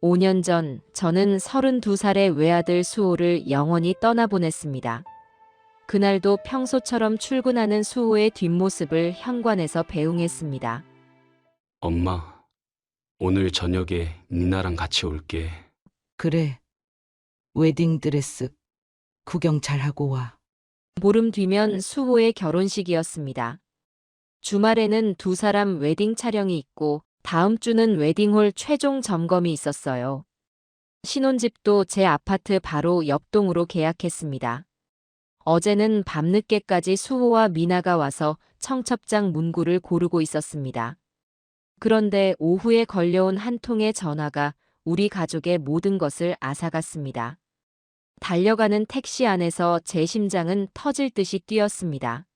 5년 전 저는 32살의 외아들 수호를 영원히 떠나보냈습니다. 그날도 평소처럼 출근하는 수호의 뒷모습을 현관에서 배웅했습니다. 엄마, 오늘 저녁에 미나랑 같이 올게. 그래, 웨딩드레스 구경 잘하고 와. 보름 뒤면 수호의 결혼식이었습니다. 주말에는 두 사람 웨딩 촬영이 있고 다음 주는 웨딩홀 최종 점검이 있었어요. 신혼집도 제 아파트 바로 옆 동으로 계약했습니다. 어제는 밤늦게까지 수호와 미나가 와서 청첩장 문구를 고르고 있었습니다. 그런데 오후에 걸려온 한 통의 전화가 우리 가족의 모든 것을 앗아갔습니다. 달려가는 택시 안에서 제 심장은 터질 듯이 뛰었습니다.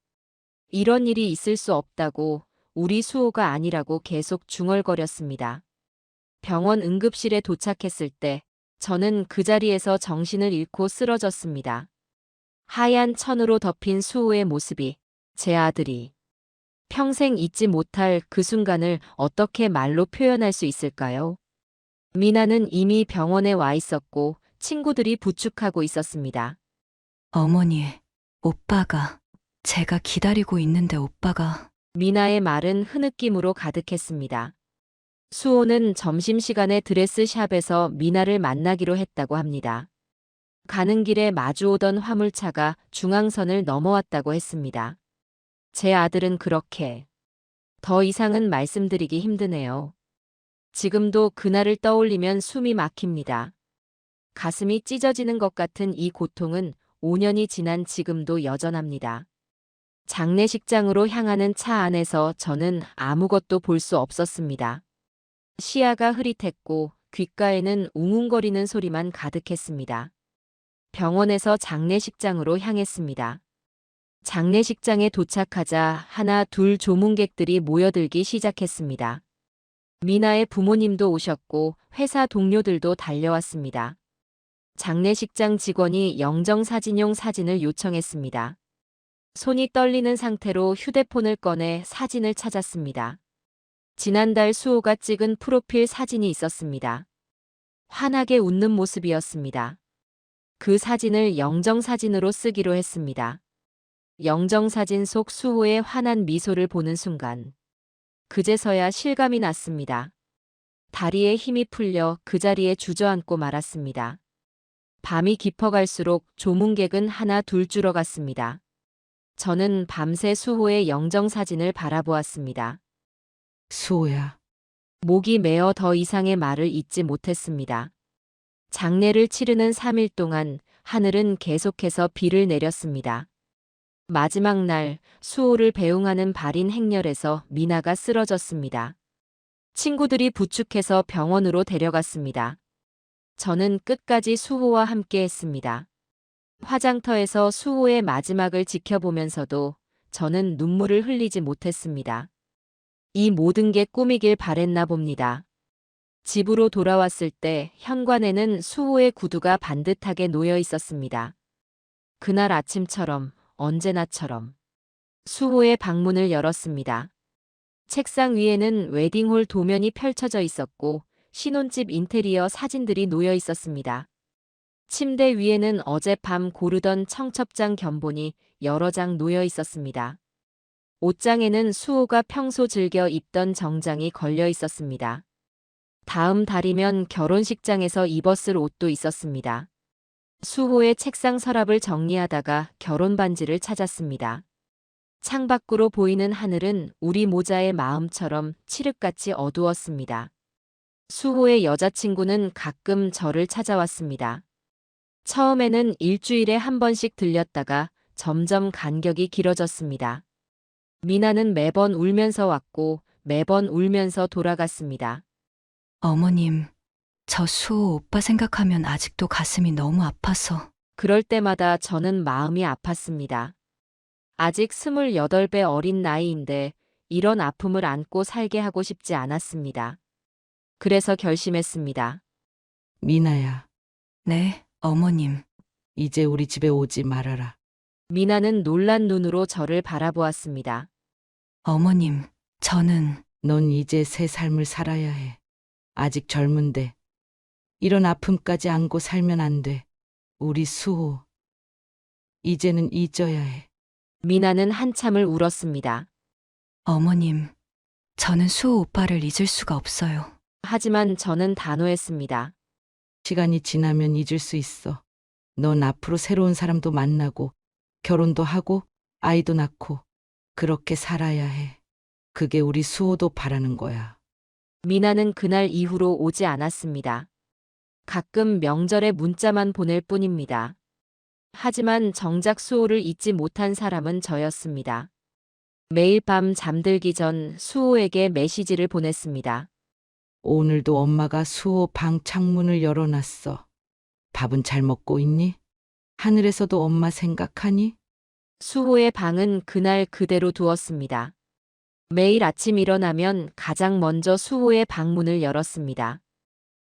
이런 일이 있을 수 없다고, 우리 수호가 아니라고 계속 중얼거렸습니다. 병원 응급실에 도착했을 때 저는 그 자리에서 정신을 잃고 쓰러졌습니다. 하얀 천으로 덮인 수호의 모습이, 제 아들이. 평생 잊지 못할 그 순간을 어떻게 말로 표현할 수 있을까요? 미나는 이미 병원에 와 있었고 친구들이 부축하고 있었습니다. 어머니, 오빠가, 제가 기다리고 있는데 오빠가. 미나의 말은 흐느낌으로 가득했습니다. 수호는 점심시간에 드레스샵에서 미나를 만나기로 했다고 합니다. 가는 길에 마주오던 화물차가 중앙선을 넘어왔다고 했습니다. 제 아들은 그렇게. 더 이상은 말씀드리기 힘드네요. 지금도 그날을 떠올리면 숨이 막힙니다. 가슴이 찢어지는 것 같은 이 고통은 5년이 지난 지금도 여전합니다. 장례식장으로 향하는 차 안에서 저는 아무것도 볼 수 없었습니다. 시야가 흐릿했고 귓가에는 웅웅거리는 소리만 가득했습니다. 병원에서 장례식장으로 향했습니다. 장례식장에 도착하자 하나 둘 조문객들이 모여들기 시작했습니다. 미나의 부모님도 오셨고 회사 동료들도 달려왔습니다. 장례식장 직원이 영정사진용 사진을 요청했습니다. 손이 떨리는 상태로 휴대폰을 꺼내 사진을 찾았습니다. 지난달 수호가 찍은 프로필 사진이 있었습니다. 환하게 웃는 모습이었습니다. 그 사진을 영정사진으로 쓰기로 했습니다. 영정사진 속 수호의 환한 미소를 보는 순간 그제서야 실감이 났습니다. 다리에 힘이 풀려 그 자리에 주저앉고 말았습니다. 밤이 깊어갈수록 조문객은 하나 둘 줄어갔습니다. 저는 밤새 수호의 영정사진을 바라보았습니다. 수호야, 목이 메어 더 이상의 말을 잇지 못했습니다. 장례를 치르는 3일 동안 하늘은 계속해서 비를 내렸습니다. 마지막 날 수호를 배웅하는 발인 행렬에서 미나가 쓰러졌습니다. 친구들이 부축해서 병원으로 데려갔습니다. 저는 끝까지 수호와 함께 했습니다. 화장터에서 수호의 마지막을 지켜보면서도 저는 눈물을 흘리지 못했습니다. 이 모든 게 꿈이길 바랬나 봅니다. 집으로 돌아왔을 때 현관에는 수호의 구두가 반듯하게 놓여 있었습니다. 그날 아침처럼, 언제나처럼. 수호의 방문을 열었습니다. 책상 위에는 웨딩홀 도면이 펼쳐져 있었고 신혼집 인테리어 사진들이 놓여 있었습니다. 침대 위에는 어젯밤 고르던 청첩장 견본이 여러 장 놓여 있었습니다. 옷장에는 수호가 평소 즐겨 입던 정장이 걸려 있었습니다. 다음 달이면 결혼식장에서 입었을 옷도 있었습니다. 수호의 책상 서랍을 정리하다가 결혼 반지를 찾았습니다. 창밖으로 보이는 하늘은 우리 모자의 마음처럼 칠흑같이 어두웠습니다. 수호의 여자친구는 가끔 저를 찾아왔습니다. 처음에는 일주일에 한 번씩 들렸다가 점점 간격이 길어졌습니다. 미나는 매번 울면서 왔고 매번 울면서 돌아갔습니다. 어머님, 저 수호 오빠 생각하면 아직도 가슴이 너무 아파서. 그럴 때마다 저는 마음이 아팠습니다. 아직 28배 어린 나이인데 이런 아픔을 안고 살게 하고 싶지 않았습니다. 그래서 결심했습니다. 미나야, 네, 어머님. 이제 우리 집에 오지 말아라. 미나는 놀란 눈으로 저를 바라보았습니다. 어머님, 저는. 넌 이제 새 삶을 살아야 해. 아직 젊은데 이런 아픔까지 안고 살면 안 돼. 우리 수호. 이제는 잊어야 해. 미나는 한참을 울었습니다. 어머님, 저는 수호 오빠를 잊을 수가 없어요. 하지만 저는 단호했습니다. 시간이 지나면 잊을 수 있어. 넌 앞으로 새로운 사람도 만나고, 결혼도 하고, 아이도 낳고, 그렇게 살아야 해. 그게 우리 수호도 바라는 거야. 미나는 그날 이후로 오지 않았습니다. 가끔 명절에 문자만 보낼 뿐입니다. 하지만 정작 수호를 잊지 못한 사람은 저였습니다. 매일 밤 잠들기 전 수호에게 메시지를 보냈습니다. 오늘도 엄마가 수호 방 창문을 열어놨어. 밥은 잘 먹고 있니? 하늘에서도 엄마 생각하니? 수호의 방은 그날 그대로 두었습니다. 매일 아침 일어나면 가장 먼저 수호의 방문을 열었습니다.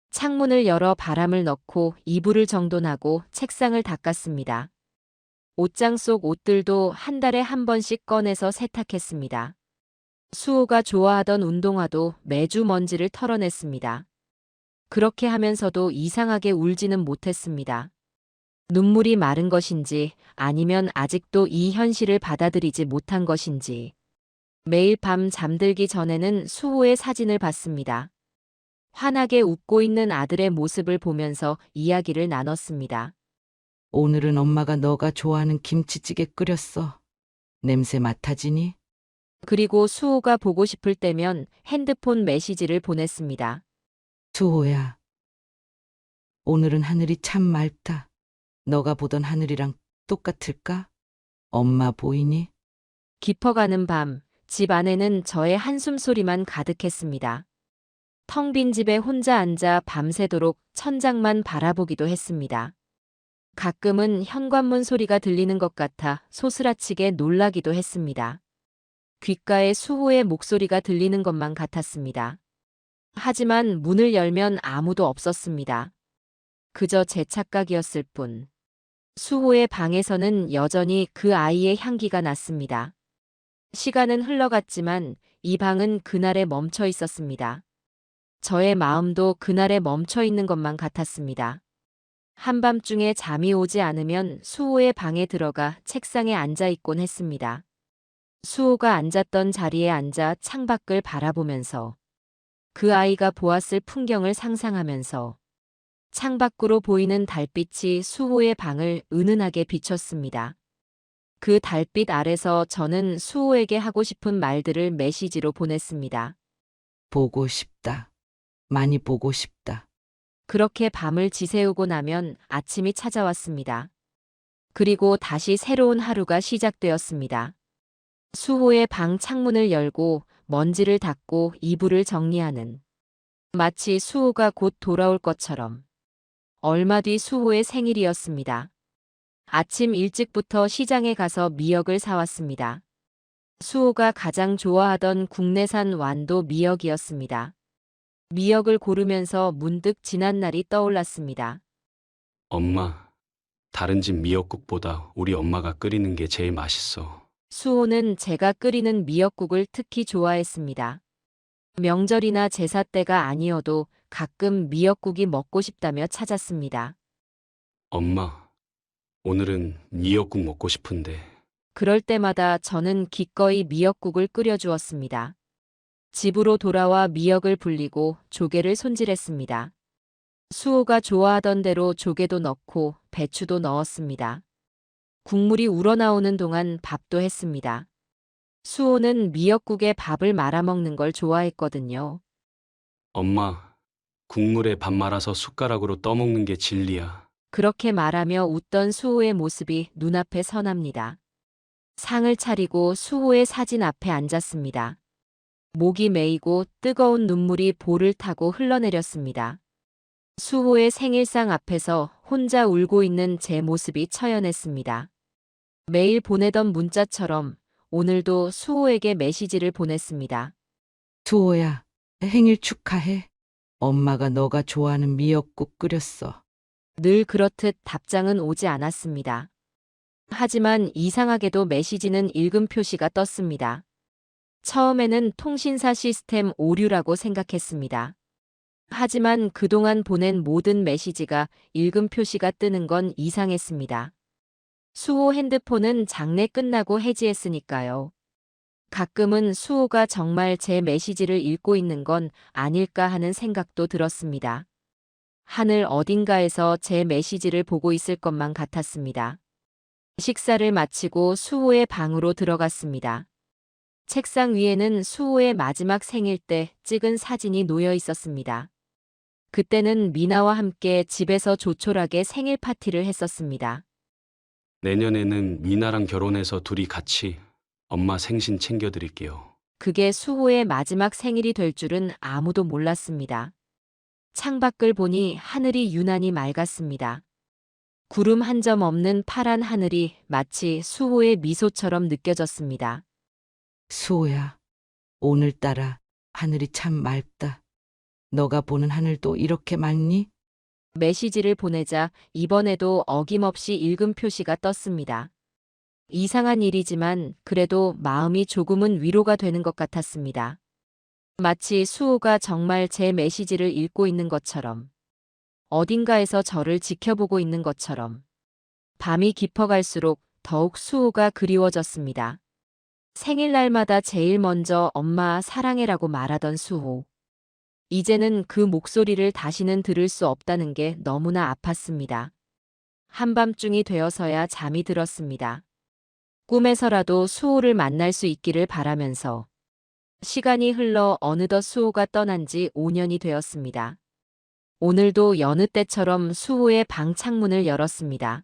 창문을 열어 바람을 넣고 이불을 정돈하고 책상을 닦았습니다. 옷장 속 옷들도 한 달에 한 번씩 꺼내서 세탁했습니다. 수호가 좋아하던 운동화도 매주 먼지를 털어냈습니다. 그렇게 하면서도 이상하게 울지는 못했습니다. 눈물이 마른 것인지 아니면 아직도 이 현실을 받아들이지 못한 것인지. 매일 밤 잠들기 전에는 수호의 사진을 봤습니다. 환하게 웃고 있는 아들의 모습을 보면서 이야기를 나눴습니다. 오늘은 엄마가 너가 좋아하는 김치찌개 끓였어. 냄새 맡아지니? 그리고 수호가 보고 싶을 때면 핸드폰 메시지를 보냈습니다. 수호야. 오늘은 하늘이 참 맑다. 너가 보던 하늘이랑 똑같을까? 엄마 보이니? 깊어가는 밤, 집 안에는 저의 한숨 소리만 가득했습니다. 텅 빈 집에 혼자 앉아 밤새도록 천장만 바라보기도 했습니다. 가끔은 현관문 소리가 들리는 것 같아 소스라치게 놀라기도 했습니다. 귓가에 수호의 목소리가 들리는 것만 같았습니다. 하지만 문을 열면 아무도 없었습니다. 그저 제 착각이었을 뿐. 수호의 방에서는 여전히 그 아이의 향기가 났습니다. 시간은 흘러갔지만 이 방은 그날에 멈춰 있었습니다. 저의 마음도 그날에 멈춰 있는 것만 같았습니다. 한밤중에 잠이 오지 않으면 수호의 방에 들어가 책상에 앉아 있곤 했습니다. 수호가 앉았던 자리에 앉아 창밖을 바라보면서 그 아이가 보았을 풍경을 상상하면서 창밖으로 보이는 달빛이 수호의 방을 은은하게 비췄습니다. 그 달빛 아래서 저는 수호에게 하고 싶은 말들을 메시지로 보냈습니다. 보고 싶다. 많이 보고 싶다. 그렇게 밤을 지새우고 나면 아침이 찾아왔습니다. 그리고 다시 새로운 하루가 시작되었습니다. 수호의 방 창문을 열고 먼지를 닦고 이불을 정리하는. 마치 수호가 곧 돌아올 것처럼. 얼마 뒤 수호의 생일이었습니다. 아침 일찍부터 시장에 가서 미역을 사왔습니다. 수호가 가장 좋아하던 국내산 완도 미역이었습니다. 미역을 고르면서 문득 지난 날이 떠올랐습니다. 엄마, 다른 집 미역국보다 우리 엄마가 끓이는 게 제일 맛있어. 수호는 제가 끓이는 미역국을 특히 좋아했습니다. 명절이나 제사 때가 아니어도 가끔 미역국이 먹고 싶다며 찾았습니다. 엄마, 오늘은 미역국 먹고 싶은데. 그럴 때마다 저는 기꺼이 미역국을 끓여주었습니다. 집으로 돌아와 미역을 불리고 조개를 손질했습니다. 수호가 좋아하던 대로 조개도 넣고 배추도 넣었습니다. 국물이 우러나오는 동안 밥도 했습니다. 수호는 미역국에 밥을 말아 먹는 걸 좋아했거든요. 엄마, 국물에 밥 말아서 숟가락으로 떠먹는 게 진리야. 그렇게 말하며 웃던 수호의 모습이 눈앞에 선합니다. 상을 차리고 수호의 사진 앞에 앉았습니다. 목이 메이고 뜨거운 눈물이 볼을 타고 흘러내렸습니다. 수호의 생일상 앞에서 혼자 울고 있는 제 모습이 처연했습니다. 매일 보내던 문자처럼 오늘도 수호에게 메시지를 보냈습니다. 수호야, 생일 축하해. 엄마가 너가 좋아하는 미역국 끓였어. 늘 그렇듯 답장은 오지 않았습니다. 하지만 이상하게도 메시지는 읽음 표시가 떴습니다. 처음에는 통신사 시스템 오류라고 생각했습니다. 하지만 그동안 보낸 모든 메시지가 읽음 표시가 뜨는 건 이상했습니다. 수호 핸드폰은 장례 끝나고 해지했으니까요. 가끔은 수호가 정말 제 메시지를 읽고 있는 건 아닐까 하는 생각도 들었습니다. 하늘 어딘가에서 제 메시지를 보고 있을 것만 같았습니다. 식사를 마치고 수호의 방으로 들어갔습니다. 책상 위에는 수호의 마지막 생일 때 찍은 사진이 놓여 있었습니다. 그때는 미나와 함께 집에서 조촐하게 생일 파티를 했었습니다. 내년에는 미나랑 결혼해서 둘이 같이 엄마 생신 챙겨드릴게요. 그게 수호의 마지막 생일이 될 줄은 아무도 몰랐습니다. 창밖을 보니 하늘이 유난히 맑았습니다. 구름 한 점 없는 파란 하늘이 마치 수호의 미소처럼 느껴졌습니다. 수호야, 오늘따라 하늘이 참 맑다. 너가 보는 하늘도 이렇게 맑니? 메시지를 보내자 이번에도 어김없이 읽음 표시가 떴습니다. 이상한 일이지만 그래도 마음이 조금은 위로가 되는 것 같았습니다. 마치 수호가 정말 제 메시지를 읽고 있는 것처럼, 어딘가에서 저를 지켜보고 있는 것처럼, 밤이 깊어갈수록 더욱 수호가 그리워졌습니다. 생일날마다 제일 먼저 엄마 사랑해라고 말하던 수호. 이제는 그 목소리를 다시는 들을 수 없다는 게 너무나 아팠습니다. 한밤중이 되어서야 잠이 들었습니다. 꿈에서라도 수호를 만날 수 있기를 바라면서 시간이 흘러 어느덧 수호가 떠난 지 5년이 되었습니다. 오늘도 여느 때처럼 수호의 방 창문을 열었습니다.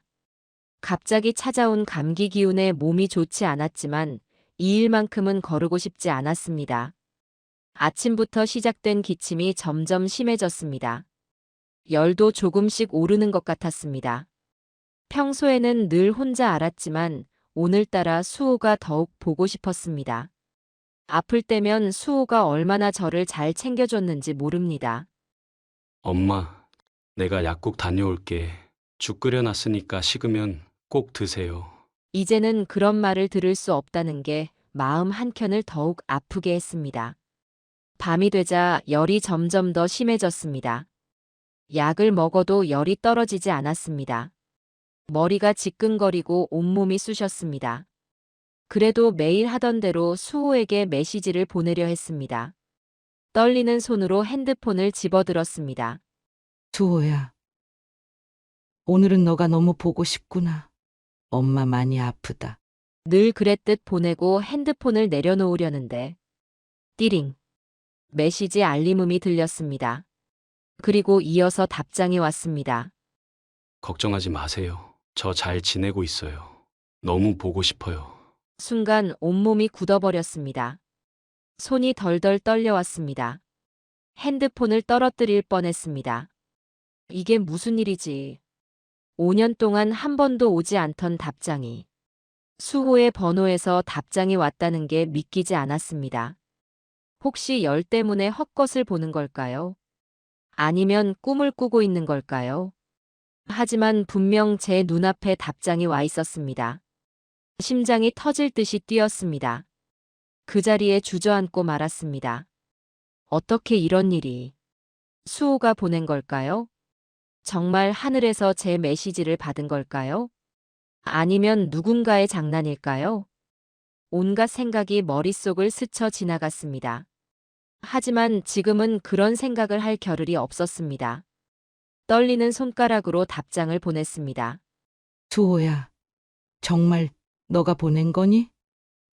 갑자기 찾아온 감기 기운에 몸이 좋지 않았지만 이 일만큼은 거르고 싶지 않았습니다. 아침부터 시작된 기침이 점점 심해졌습니다. 열도 조금씩 오르는 것 같았습니다. 평소에는 늘 혼자 알았지만 오늘따라 수호가 더욱 보고 싶었습니다. 아플 때면 수호가 얼마나 저를 잘 챙겨줬는지 모릅니다. 엄마, 내가 약국 다녀올게. 죽 끓여놨으니까 식으면 꼭 드세요. 이제는 그런 말을 들을 수 없다는 게 마음 한켠을 더욱 아프게 했습니다. 밤이 되자 열이 점점 더 심해졌습니다. 약을 먹어도 열이 떨어지지 않았습니다. 머리가 지끈거리고 온몸이 쑤셨습니다. 그래도 매일 하던 대로 수호에게 메시지를 보내려 했습니다. 떨리는 손으로 핸드폰을 집어들었습니다. 수호야, 오늘은 너가 너무 보고 싶구나. 엄마 많이 아프다. 늘 그랬듯 보내고 핸드폰을 내려놓으려는데 띠링. 메시지 알림음이 들렸습니다. 그리고 이어서 답장이 왔습니다. 걱정하지 마세요. 저 잘 지내고 있어요. 너무 보고 싶어요. 순간 온몸이 굳어버렸습니다. 손이 덜덜 떨려왔습니다. 핸드폰을 떨어뜨릴 뻔했습니다. 이게 무슨 일이지? 5년 동안 한 번도 오지 않던 답장이. 수호의 번호에서 답장이 왔다는 게 믿기지 않았습니다. 혹시 열 때문에 헛것을 보는 걸까요? 아니면 꿈을 꾸고 있는 걸까요? 하지만 분명 제 눈앞에 답장이 와 있었습니다. 심장이 터질 듯이 뛰었습니다. 그 자리에 주저앉고 말았습니다. 어떻게 이런 일이? 수호가 보낸 걸까요? 정말 하늘에서 제 메시지를 받은 걸까요? 아니면 누군가의 장난일까요? 온갖 생각이 머릿속을 스쳐 지나갔습니다. 하지만 지금은 그런 생각을 할 겨를이 없었습니다. 떨리는 손가락으로 답장을 보냈습니다. 수호야, 정말 너가 보낸 거니?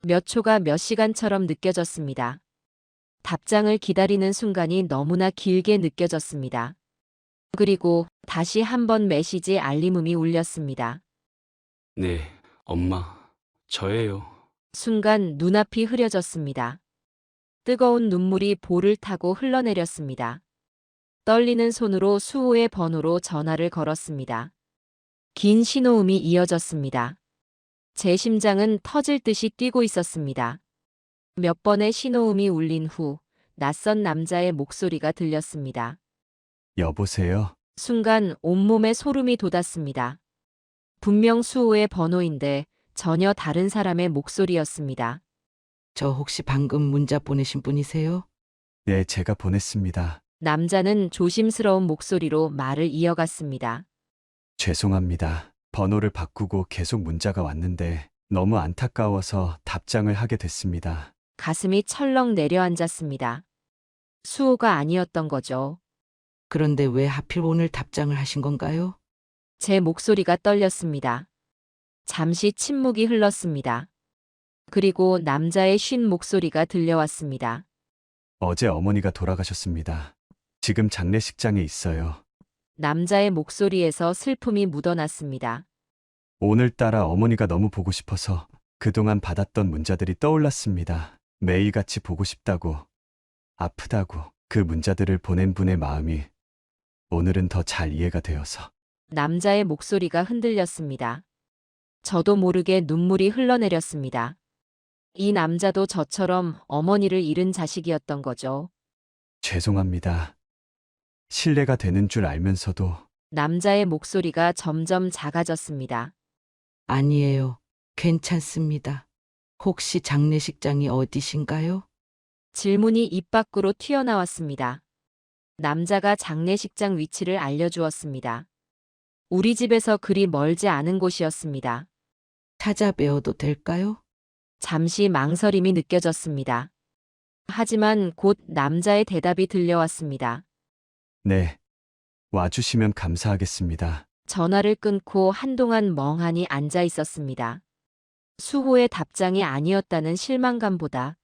몇 초가 몇 시간처럼 느껴졌습니다. 답장을 기다리는 순간이 너무나 길게 느껴졌습니다. 그리고 다시 한번 메시지 알림음이 울렸습니다. 네, 엄마, 저예요. 순간 눈앞이 흐려졌습니다. 뜨거운 눈물이 볼을 타고 흘러내렸습니다. 떨리는 손으로 수호의 번호로 전화를 걸었습니다. 긴 신호음이 이어졌습니다. 제 심장은 터질 듯이 뛰고 있었습니다. 몇 번의 신호음이 울린 후 낯선 남자의 목소리가 들렸습니다. 여보세요? 순간 온몸에 소름이 돋았습니다. 분명 수호의 번호인데 전혀 다른 사람의 목소리였습니다. 저 혹시 방금 문자 보내신 분이세요? 네, 제가 보냈습니다. 남자는 조심스러운 목소리로 말을 이어갔습니다. 죄송합니다. 번호를 바꾸고 계속 문자가 왔는데 너무 안타까워서 답장을 하게 됐습니다. 가슴이 철렁 내려앉았습니다. 수호가 아니었던 거죠. 그런데 왜 하필 오늘 답장을 하신 건가요? 제 목소리가 떨렸습니다. 잠시 침묵이 흘렀습니다. 그리고 남자의 쉰 목소리가 들려왔습니다. 어제 어머니가 돌아가셨습니다. 지금 장례식장에 있어요. 남자의 목소리에서 슬픔이 묻어났습니다. 오늘따라 어머니가 너무 보고 싶어서 그동안 받았던 문자들이 떠올랐습니다. 매일같이 보고 싶다고, 아프다고 그 문자들을 보낸 분의 마음이 오늘은 더 잘 이해가 되어서. 남자의 목소리가 흔들렸습니다. 저도 모르게 눈물이 흘러내렸습니다. 이 남자도 저처럼 어머니를 잃은 자식이었던 거죠. 죄송합니다. 신뢰가 되는 줄 알면서도 남자의 목소리가 점점 작아졌습니다. 아니에요. 괜찮습니다. 혹시 장례식장이 어디신가요? 질문이 입 밖으로 튀어나왔습니다. 남자가 장례식장 위치를 알려주었습니다. 우리 집에서 그리 멀지 않은 곳이었습니다. 찾아뵈어도 될까요? 잠시 망설임이 느껴졌습니다. 하지만 곧 남자의 대답이 들려왔습니다. 네, 와주시면 감사하겠습니다. 전화를 끊고 한동안 멍하니 앉아 있었습니다. 수호의 답장이 아니었다는 실망감보다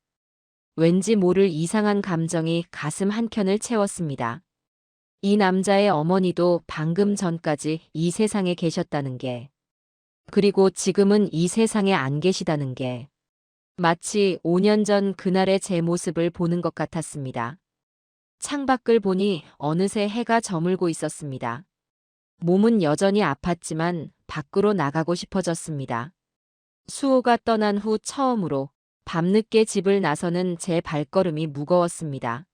왠지 모를 이상한 감정이 가슴 한켠을 채웠습니다. 이 남자의 어머니도 방금 전까지 이 세상에 계셨다는 게, 그리고 지금은 이 세상에 안 계시다는 게, 마치 5년 전 그날의 제 모습을 보는 것 같았습니다. 창밖을 보니 어느새 해가 저물고 있었습니다. 몸은 여전히 아팠지만 밖으로 나가고 싶어졌습니다. 수호가 떠난 후 처음으로 밤늦게 집을 나서는 제 발걸음이 무거웠습니다.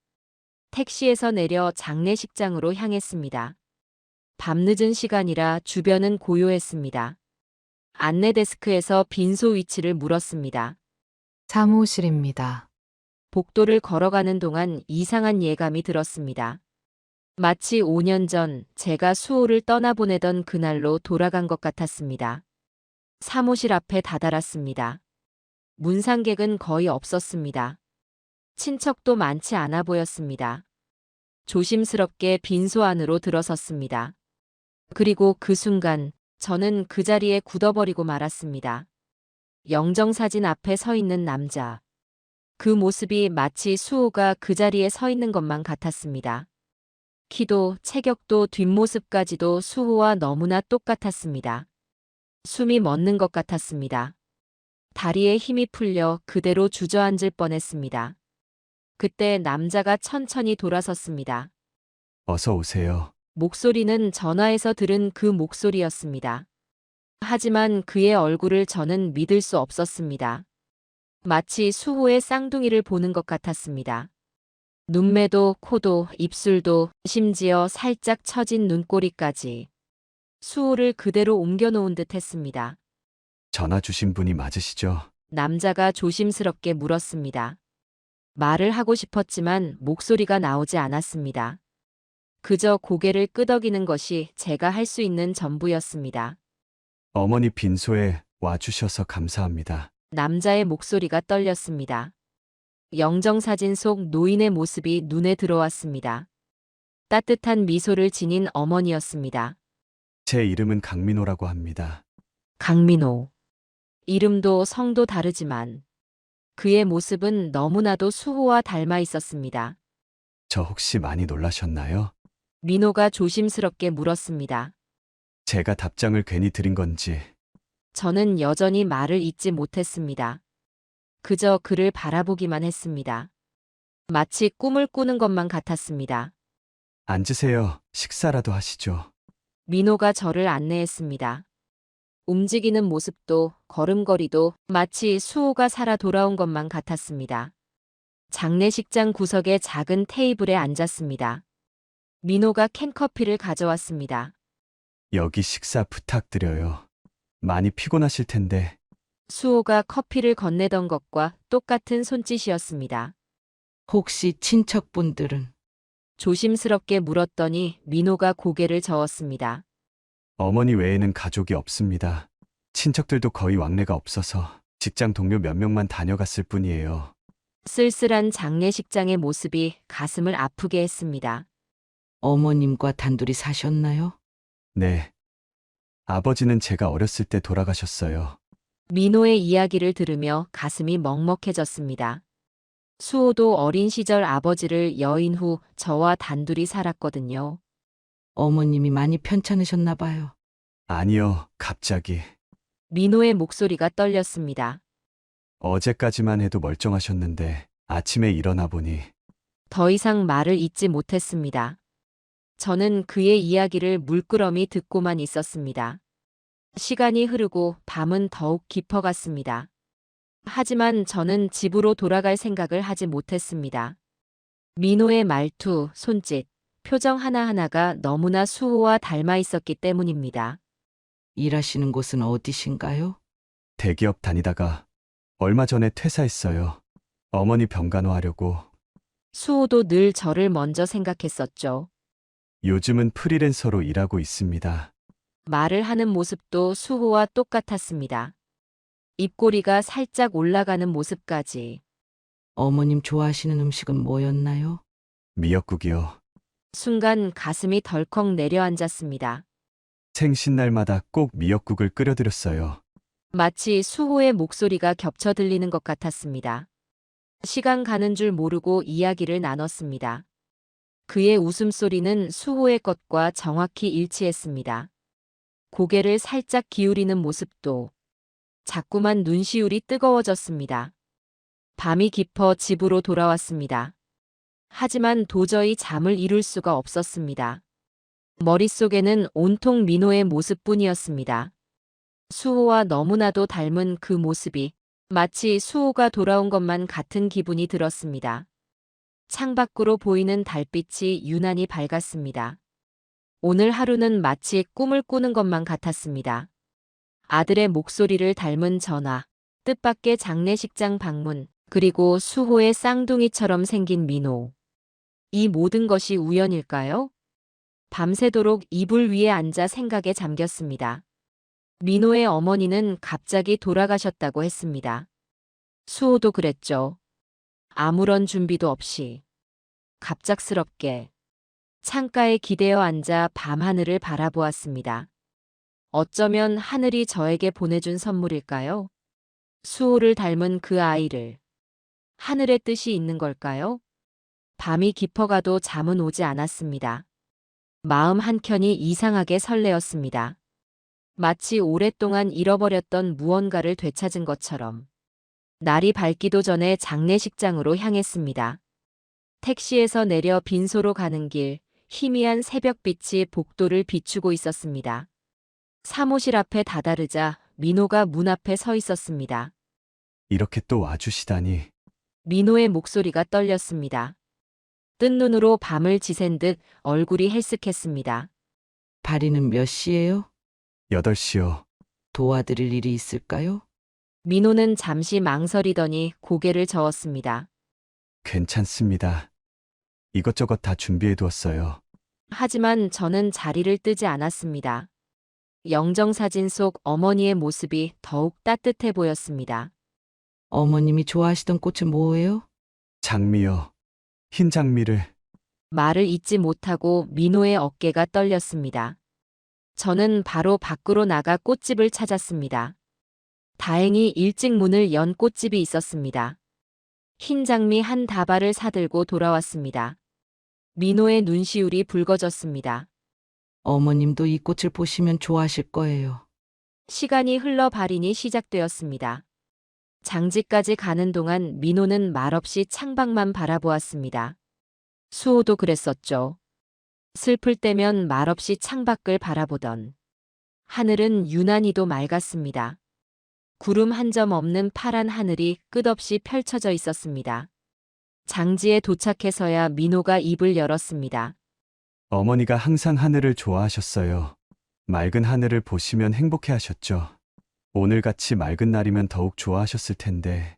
택시에서 내려 장례식장으로 향했습니다. 밤늦은 시간이라 주변은 고요했습니다. 안내 데스크에서 빈소 위치를 물었습니다. 사무실입니다. 복도를 걸어가는 동안 이상한 예감이 들었습니다. 마치 5년 전 제가 수호를 떠나보내던 그날로 돌아간 것 같았습니다. 사무실 앞에 다다랐습니다. 문상객은 거의 없었습니다. 친척도 많지 않아 보였습니다. 조심스럽게 빈소 안으로 들어섰습니다. 그리고 그 순간 저는 그 자리에 굳어버리고 말았습니다. 영정사진 앞에 서 있는 남자. 그 모습이 마치 수호가 그 자리에 서 있는 것만 같았습니다. 키도 체격도 뒷모습까지도 수호와 너무나 똑같았습니다. 숨이 멎는 것 같았습니다. 다리에 힘이 풀려 그대로 주저앉을 뻔했습니다. 그때 남자가 천천히 돌아섰습니다. 어서 오세요. 목소리는 전화에서 들은 그 목소리였습니다. 하지만 그의 얼굴을 저는 믿을 수 없었습니다. 마치 수호의 쌍둥이를 보는 것 같았습니다. 눈매도 코도 입술도 심지어 살짝 처진 눈꼬리까지 수호를 그대로 옮겨놓은 듯 했습니다. 전화 주신 분이 맞으시죠? 남자가 조심스럽게 물었습니다. 말을 하고 싶었지만 목소리가 나오지 않았습니다. 그저 고개를 끄덕이는 것이 제가 할 수 있는 전부였습니다. 어머니 빈소에 와주셔서 감사합니다. 남자의 목소리가 떨렸습니다. 영정사진 속 노인의 모습이 눈에 들어왔습니다. 따뜻한 미소를 지닌 어머니였습니다. 제 이름은 강민호라고 합니다. 강민호. 이름도 성도 다르지만 그의 모습은 너무나도 수호와 닮아 있었습니다. 저 혹시 많이 놀라셨나요? 민호가 조심스럽게 물었습니다. 제가 답장을 괜히 드린 건지. 저는 여전히 말을 잇지 못했습니다. 그저 그를 바라보기만 했습니다. 마치 꿈을 꾸는 것만 같았습니다. 앉으세요. 식사라도 하시죠. 민호가 저를 안내했습니다. 움직이는 모습도 걸음걸이도 마치 수호가 살아 돌아온 것만 같았습니다. 장례식장 구석의 작은 테이블에 앉았습니다. 민호가 캔커피를 가져왔습니다. 여기 식사 부탁드려요. 많이 피곤하실 텐데. 수호가 커피를 건네던 것과 똑같은 손짓이었습니다. 혹시 친척분들은? 조심스럽게 물었더니 민호가 고개를 저었습니다. 어머니 외에는 가족이 없습니다. 친척들도 거의 왕래가 없어서 직장 동료 몇 명만 다녀갔을 뿐이에요. 쓸쓸한 장례식장의 모습이 가슴을 아프게 했습니다. 어머님과 단둘이 사셨나요? 네. 아버지는 제가 어렸을 때 돌아가셨어요. 민호의 이야기를 들으며 가슴이 먹먹해졌습니다. 수호도 어린 시절 아버지를 여인 후 저와 단둘이 살았거든요. 어머님이 많이 편찮으셨나 봐요. 아니요, 갑자기. 민호의 목소리가 떨렸습니다. 어제까지만 해도 멀쩡하셨는데 아침에 일어나 보니 더 이상 말을 잇지 못했습니다. 저는 그의 이야기를 물끄러미 듣고만 있었습니다. 시간이 흐르고 밤은 더욱 깊어갔습니다. 하지만 저는 집으로 돌아갈 생각을 하지 못했습니다. 민호의 말투, 손짓, 표정 하나하나가 너무나 수호와 닮아 있었기 때문입니다. 일하시는 곳은 어디신가요? 대기업 다니다가 얼마 전에 퇴사했어요. 어머니 병간호하려고. 수호도 늘 저를 먼저 생각했었죠. 요즘은 프리랜서로 일하고 있습니다. 말을 하는 모습도 수호와 똑같았습니다. 입꼬리가 살짝 올라가는 모습까지. 어머님 좋아하시는 음식은 뭐였나요? 미역국이요. 순간 가슴이 덜컥 내려앉았습니다. 생신날마다 꼭 미역국을 끓여드렸어요. 마치 수호의 목소리가 겹쳐 들리는 것 같았습니다. 시간 가는 줄 모르고 이야기를 나눴습니다. 그의 웃음소리는 수호의 것과 정확히 일치했습니다. 고개를 살짝 기울이는 모습도 자꾸만 눈시울이 뜨거워졌습니다. 밤이 깊어 집으로 돌아왔습니다. 하지만 도저히 잠을 이룰 수가 없었습니다. 머릿속에는 온통 민호의 모습뿐이었습니다. 수호와 너무나도 닮은 그 모습이 마치 수호가 돌아온 것만 같은 기분이 들었습니다. 창밖으로 보이는 달빛이 유난히 밝았습니다. 오늘 하루는 마치 꿈을 꾸는 것만 같았습니다. 아들의 목소리를 닮은 전화, 뜻밖의 장례식장 방문, 그리고 수호의 쌍둥이처럼 생긴 민호. 이 모든 것이 우연일까요? 밤새도록 이불 위에 앉아 생각에 잠겼습니다. 민호의 어머니는 갑자기 돌아가셨다고 했습니다. 수호도 그랬죠. 아무런 준비도 없이. 갑작스럽게. 창가에 기대어 앉아 밤하늘을 바라보았습니다. 어쩌면 하늘이 저에게 보내준 선물일까요? 수호를 닮은 그 아이를. 하늘의 뜻이 있는 걸까요? 밤이 깊어가도 잠은 오지 않았습니다. 마음 한켠이 이상하게 설레었습니다. 마치 오랫동안 잃어버렸던 무언가를 되찾은 것처럼. 날이 밝기도 전에 장례식장으로 향했습니다. 택시에서 내려 빈소로 가는 길, 희미한 새벽빛이 복도를 비추고 있었습니다. 사무실 앞에 다다르자 민호가 문 앞에 서 있었습니다. 이렇게 또 와주시다니. 민호의 목소리가 떨렸습니다. 뜬 눈으로 밤을 지샌 듯 얼굴이 헬쓱했습니다. 발인은 몇 시예요? 8시요. 도와드릴 일이 있을까요? 민호는 잠시 망설이더니 고개를 저었습니다. 괜찮습니다. 이것저것 다 준비해두었어요. 하지만 저는 자리를 뜨지 않았습니다. 영정사진 속 어머니의 모습이 더욱 따뜻해 보였습니다. 어머님이 좋아하시던 꽃은 뭐예요? 장미요. 흰 장미를. 말을 잇지 못하고 민호의 어깨가 떨렸습니다. 저는 바로 밖으로 나가 꽃집을 찾았습니다. 다행히 일찍 문을 연 꽃집이 있었습니다. 흰 장미 한 다발을 사들고 돌아왔습니다. 민호의 눈시울이 붉어졌습니다. 어머님도 이 꽃을 보시면 좋아하실 거예요. 시간이 흘러 발인이 시작되었습니다. 장지까지 가는 동안 민호는 말없이 창밖만 바라보았습니다. 수호도 그랬었죠. 슬플 때면 말없이 창밖을 바라보던. 하늘은 유난히도 맑았습니다. 구름 한 점 없는 파란 하늘이 끝없이 펼쳐져 있었습니다. 장지에 도착해서야 민호가 입을 열었습니다. 어머니가 항상 하늘을 좋아하셨어요. 맑은 하늘을 보시면 행복해 하셨죠. 오늘같이 맑은 날이면 더욱 좋아하셨을 텐데.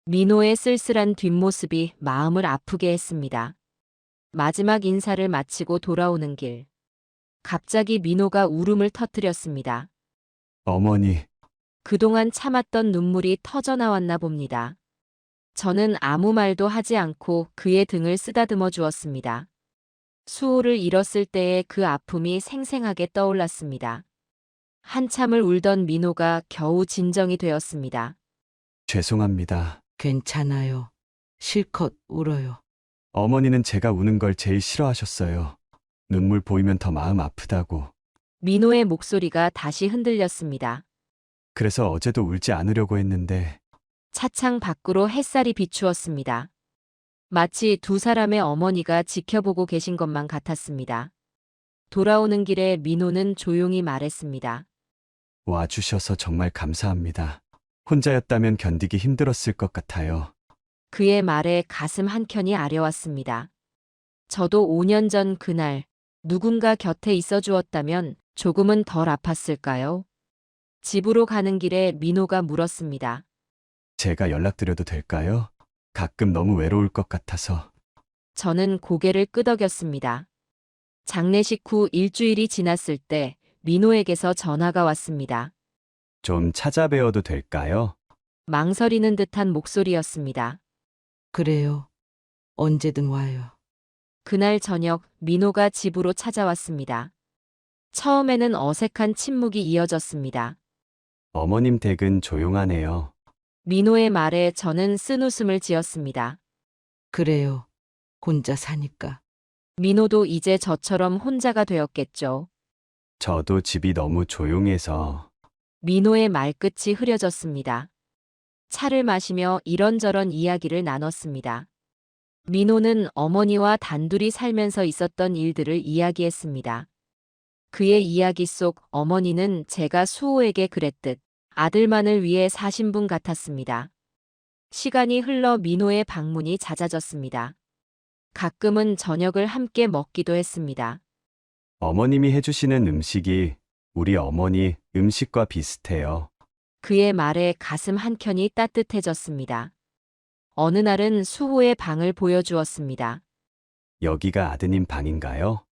민호의 쓸쓸한 뒷모습이 마음을 아프게 했습니다. 마지막 인사를 마치고 돌아오는 길. 갑자기 민호가 울음을 터뜨렸습니다. 어머니, 그동안 참았던 눈물이 터져 나왔나 봅니다. 저는 아무 말도 하지 않고 그의 등을 쓰다듬어 주었습니다. 수호를 잃었을 때의 그 아픔이 생생하게 떠올랐습니다. 한참을 울던 민호가 겨우 진정이 되었습니다. 죄송합니다. 괜찮아요. 실컷 울어요. 어머니는 제가 우는 걸 제일 싫어하셨어요. 눈물 보이면 더 마음 아프다고. 민호의 목소리가 다시 흔들렸습니다. 그래서 어제도 울지 않으려고 했는데 차창 밖으로 햇살이 비추었습니다. 마치 두 사람의 어머니가 지켜보고 계신 것만 같았습니다. 돌아오는 길에 민호는 조용히 말했습니다. 와주셔서 정말 감사합니다. 혼자였다면 견디기 힘들었을 것 같아요. 그의 말에 가슴 한켠이 아려왔습니다. 저도 5년 전 그날 누군가 곁에 있어 주었다면 조금은 덜 아팠을까요? 집으로 가는 길에 민호가 물었습니다. 제가 연락드려도 될까요? 가끔 너무 외로울 것 같아서. 저는 고개를 끄덕였습니다. 장례식 후 일주일이 지났을 때 민호에게서 전화가 왔습니다. 좀 찾아뵈어도 될까요? 망설이는 듯한 목소리였습니다. 그래요. 언제든 와요. 그날 저녁 민호가 집으로 찾아왔습니다. 처음에는 어색한 침묵이 이어졌습니다. 어머님 댁은 조용하네요. 민호의 말에 저는 쓴웃음을 지었습니다. 그래요. 혼자 사니까. 민호도 이제 저처럼 혼자가 되었겠죠. 저도 집이 너무 조용해서. 민호의 말끝이 흐려졌습니다. 차를 마시며 이런저런 이야기를 나눴습니다. 민호는 어머니와 단둘이 살면서 있었던 일들을 이야기했습니다. 그의 이야기 속 어머니는 제가 수호에게 그랬듯 아들만을 위해 사신 분 같았습니다. 시간이 흘러 민호의 방문이 잦아졌습니다. 가끔은 저녁을 함께 먹기도 했습니다. 어머님이 해주시는 음식이 우리 어머니 음식과 비슷해요. 그의 말에 가슴 한켠이 따뜻해졌습니다. 어느 날은 수호의 방을 보여주었습니다. 여기가 아드님 방인가요?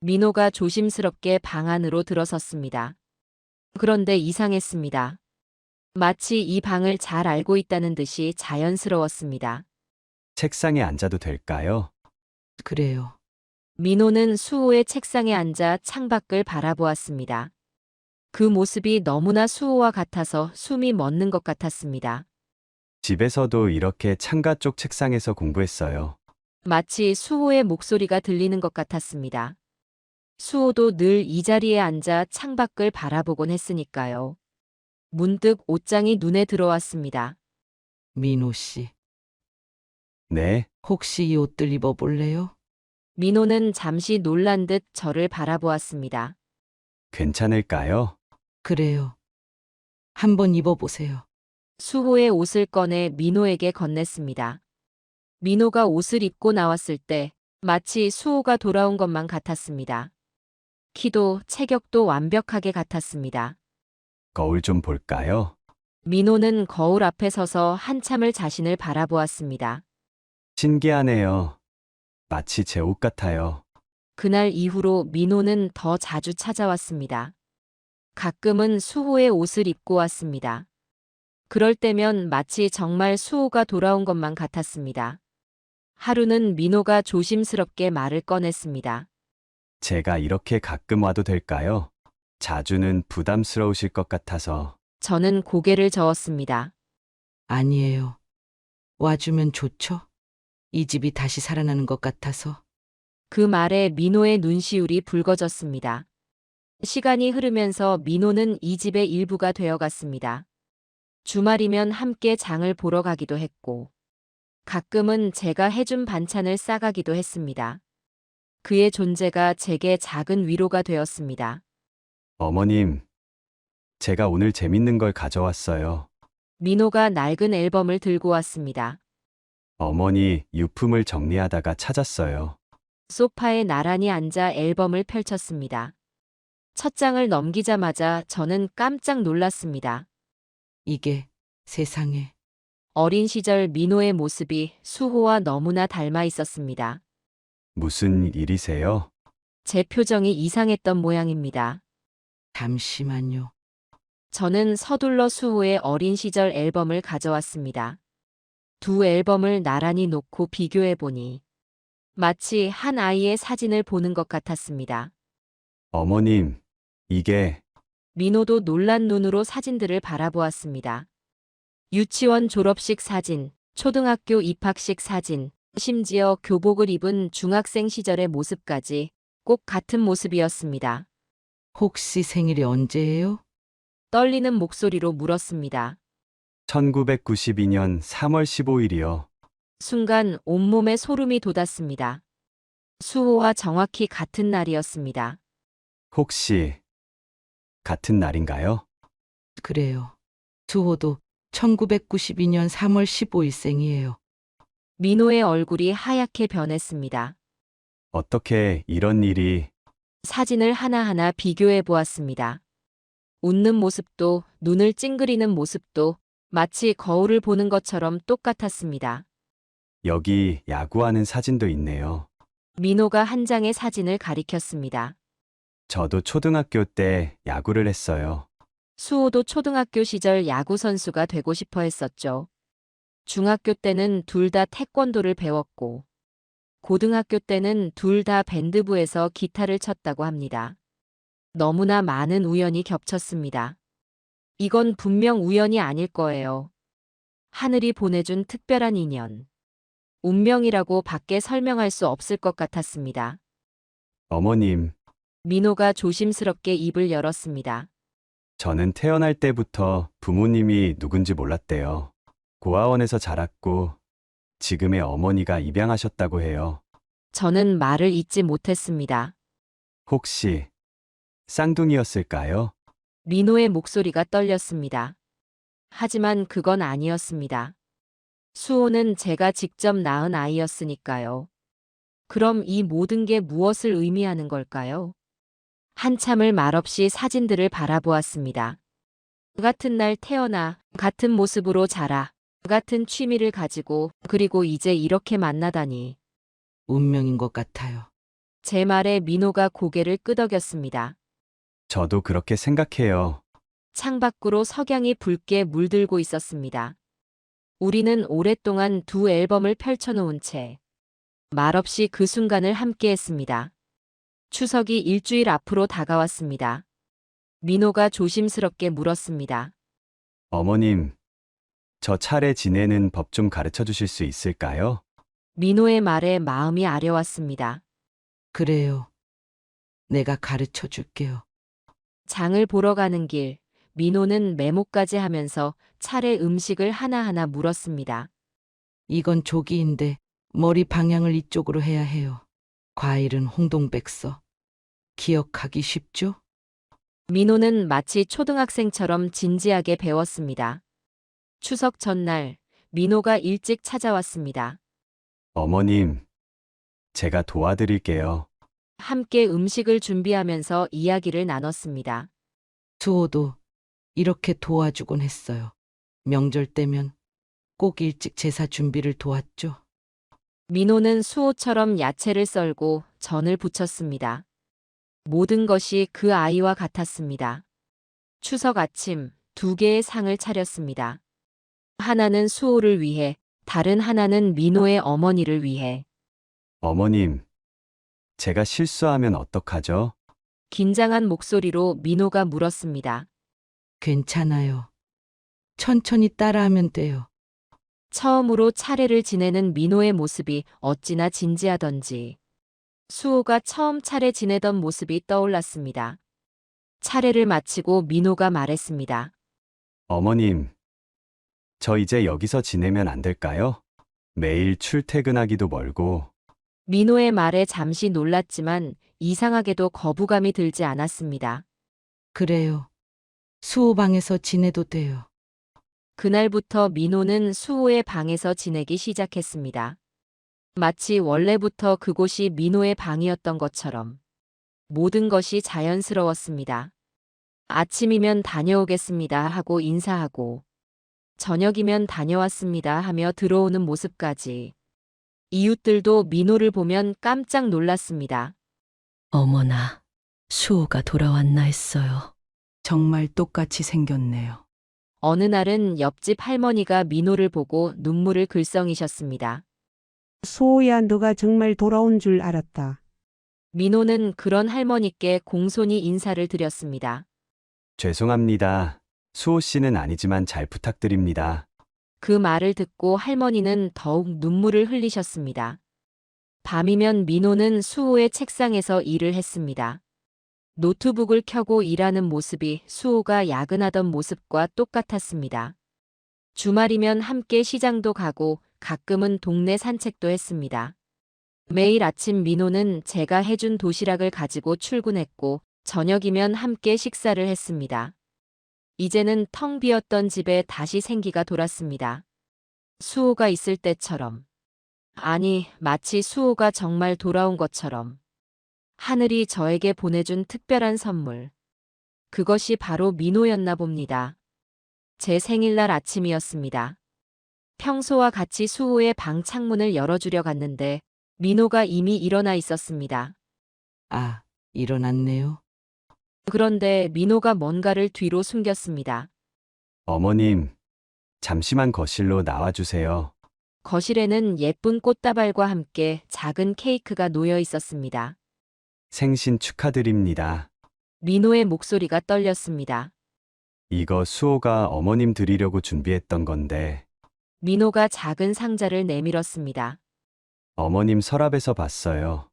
민호가 조심스럽게 방 안으로 들어섰습니다. 그런데 이상했습니다. 마치 이 방을 잘 알고 있다는 듯이 자연스러웠습니다. 책상에 앉아도 될까요? 그래요. 민호는 수호의 책상에 앉아 창밖을 바라보았습니다. 그 모습이 너무나 수호와 같아서 숨이 멎는 것 같았습니다. 집에서도 이렇게 창가 쪽 책상에서 공부했어요. 마치 수호의 목소리가 들리는 것 같았습니다. 수호도 늘 이 자리에 앉아 창밖을 바라보곤 했으니까요. 문득 옷장이 눈에 들어왔습니다. 민호 씨. 네, 혹시 이 옷들 입어볼래요? 민호는 잠시 놀란 듯 저를 바라보았습니다. 괜찮을까요? 그래요. 한번 입어보세요. 수호의 옷을 꺼내 민호에게 건넸습니다. 민호가 옷을 입고 나왔을 때 마치 수호가 돌아온 것만 같았습니다. 키도 체격도 완벽하게 같았습니다. 거울 좀 볼까요? 민호는 거울 앞에 서서 한참을 자신을 바라보았습니다. 신기하네요. 마치 제 옷 같아요. 그날 이후로 민호는 더 자주 찾아왔습니다. 가끔은 수호의 옷을 입고 왔습니다. 그럴 때면 마치 정말 수호가 돌아온 것만 같았습니다. 하루는 민호가 조심스럽게 말을 꺼냈습니다. 제가 이렇게 가끔 와도 될까요? 자주는 부담스러우실 것 같아서. 저는 고개를 저었습니다. 아니에요. 와주면 좋죠? 이 집이 다시 살아나는 것 같아서. 그 말에 민호의 눈시울이 붉어졌습니다. 시간이 흐르면서 민호는 이 집의 일부가 되어갔습니다. 주말이면 함께 장을 보러 가기도 했고, 가끔은 제가 해준 반찬을 싸가기도 했습니다. 그의 존재가 제게 작은 위로가 되었습니다. 어머님, 제가 오늘 재밌는 걸 가져왔어요. 민호가 낡은 앨범을 들고 왔습니다. 어머니 유품을 정리하다가 찾았어요. 소파에 나란히 앉아 앨범을 펼쳤습니다. 첫 장을 넘기자마자 저는 깜짝 놀랐습니다. 이게 세상에. 어린 시절 민호의 모습이 수호와 너무나 닮아 있었습니다. 무슨 일이세요? 제 표정이 이상했던 모양입니다. 잠시만요. 저는 서둘러 수호의 어린 시절 앨범을 가져왔습니다. 두 앨범을 나란히 놓고 비교해 보니 마치 한 아이의 사진을 보는 것 같았습니다. 어머님, 이게 민호도 놀란 눈으로 사진들을 바라보았습니다. 유치원 졸업식 사진, 초등학교 입학식 사진, 심지어 교복을 입은 중학생 시절의 모습까지 꼭 같은 모습이었습니다. 혹시 생일이 언제예요? 떨리는 목소리로 물었습니다. 1992년 3월 15일이요. 순간 온몸에 소름이 돋았습니다. 수호와 정확히 같은 날이었습니다. 혹시 같은 날인가요? 그래요. 수호도 1992년 3월 15일생이에요. 민호의 얼굴이 하얗게 변했습니다. 어떻게 이런 일이 사진을 하나하나 비교해 보았습니다. 웃는 모습도 눈을 찡그리는 모습도 마치 거울을 보는 것처럼 똑같았습니다. 여기 야구하는 사진도 있네요. 민호가 한 장의 사진을 가리켰습니다. 저도 초등학교 때 야구를 했어요. 수호도 초등학교 시절 야구 선수가 되고 싶어 했었죠. 중학교 때는 둘 다 태권도를 배웠고, 고등학교 때는 둘 다 밴드부에서 기타를 쳤다고 합니다. 너무나 많은 우연이 겹쳤습니다. 이건 분명 우연이 아닐 거예요. 하늘이 보내준 특별한 인연. 운명이라고 밖에 설명할 수 없을 것 같았습니다. 어머님, 민호가 조심스럽게 입을 열었습니다. 저는 태어날 때부터 부모님이 누군지 몰랐대요. 고아원에서 자랐고 지금의 어머니가 입양하셨다고 해요. 저는 말을 잇지 못했습니다. 혹시 쌍둥이였을까요? 민호의 목소리가 떨렸습니다. 하지만 그건 아니었습니다. 수호는 제가 직접 낳은 아이였으니까요. 그럼 이 모든 게 무엇을 의미하는 걸까요? 한참을 말없이 사진들을 바라보았습니다. 같은 날 태어나, 같은 모습으로 자라, 같은 취미를 가지고, 그리고 이제 이렇게 만나다니. 운명인 것 같아요. 제 말에 민호가 고개를 끄덕였습니다. 저도 그렇게 생각해요. 창밖으로 석양이 붉게 물들고 있었습니다. 우리는 오랫동안 두 앨범을 펼쳐놓은 채 말없이 그 순간을 함께했습니다. 추석이 일주일 앞으로 다가왔습니다. 민호가 조심스럽게 물었습니다. 어머님, 저 차례 지내는 법 좀 가르쳐 주실 수 있을까요? 민호의 말에 마음이 아려왔습니다. 그래요. 내가 가르쳐 줄게요. 장을 보러 가는 길, 민호는 메모까지 하면서 차례 음식을 하나하나 물었습니다. 이건 조기인데 머리 방향을 이쪽으로 해야 해요. 과일은 홍동백서. 기억하기 쉽죠? 민호는 마치 초등학생처럼 진지하게 배웠습니다. 추석 전날, 민호가 일찍 찾아왔습니다. 어머님, 제가 도와드릴게요. 함께 음식을 준비하면서 이야기를 나눴습니다. 수호도 이렇게 도와주곤 했어요. 명절 때면 꼭 일찍 제사 준비를 도왔죠. 민호는 수호처럼 야채를 썰고 전을 부쳤습니다. 모든 것이 그 아이와 같았습니다. 추석 아침 2개의 상을 차렸습니다. 하나는 수호를 위해, 다른 하나는 민호의 어머니를 위해. 어머님, 제가 실수하면 어떡하죠? 긴장한 목소리로 민호가 물었습니다. 괜찮아요. 천천히 따라하면 돼요. 처음으로 차례를 지내는 민호의 모습이 어찌나 진지하던지. 수호가 처음 차례 지내던 모습이 떠올랐습니다. 차례를 마치고 민호가 말했습니다. 어머님, 저 이제 여기서 지내면 안 될까요? 매일 출퇴근하기도 멀고, 민호의 말에 잠시 놀랐지만 이상하게도 거부감이 들지 않았습니다. 그래요. 수호방에서 지내도 돼요. 그날부터 민호는 수호의 방에서 지내기 시작했습니다. 마치 원래부터 그곳이 민호의 방이었던 것처럼 모든 것이 자연스러웠습니다. 아침이면 다녀오겠습니다 하고 인사하고 저녁이면 다녀왔습니다 하며 들어오는 모습까지 이웃들도 민호를 보면 깜짝 놀랐습니다. 어머나, 수호가 돌아왔나 했어요. 정말 똑같이 생겼네요. 어느 날은 옆집 할머니가 민호를 보고 눈물을 글썽이셨습니다. 수호야, 너가 정말 돌아온 줄 알았다. 민호는 그런 할머니께 공손히 인사를 드렸습니다. 죄송합니다. 수호 씨는 아니지만 잘 부탁드립니다. 그 말을 듣고 할머니는 더욱 눈물을 흘리셨습니다. 밤이면 민호는 수호의 책상에서 일을 했습니다. 노트북을 켜고 일하는 모습이 수호가 야근하던 모습과 똑같았습니다. 주말이면 함께 시장도 가고 가끔은 동네 산책도 했습니다. 매일 아침 민호는 제가 해준 도시락을 가지고 출근했고 저녁이면 함께 식사를 했습니다. 이제는 텅 비었던 집에 다시 생기가 돌았습니다. 수호가 있을 때처럼. 아니, 마치 수호가 정말 돌아온 것처럼. 하늘이 저에게 보내준 특별한 선물. 그것이 바로 민호였나 봅니다. 제 생일날 아침이었습니다. 평소와 같이 수호의 방 창문을 열어주려 갔는데 민호가 이미 일어나 있었습니다. 아, 일어났네요. 그런데 민호가 뭔가를 뒤로 숨겼습니다. 어머님, 잠시만 거실로 나와주세요. 거실에는 예쁜 꽃다발과 함께 작은 케이크가 놓여 있었습니다. 생신 축하드립니다. 민호의 목소리가 떨렸습니다. 이거 수호가 어머님 드리려고 준비했던 건데, 민호가 작은 상자를 내밀었습니다. 어머님 서랍에서 봤어요.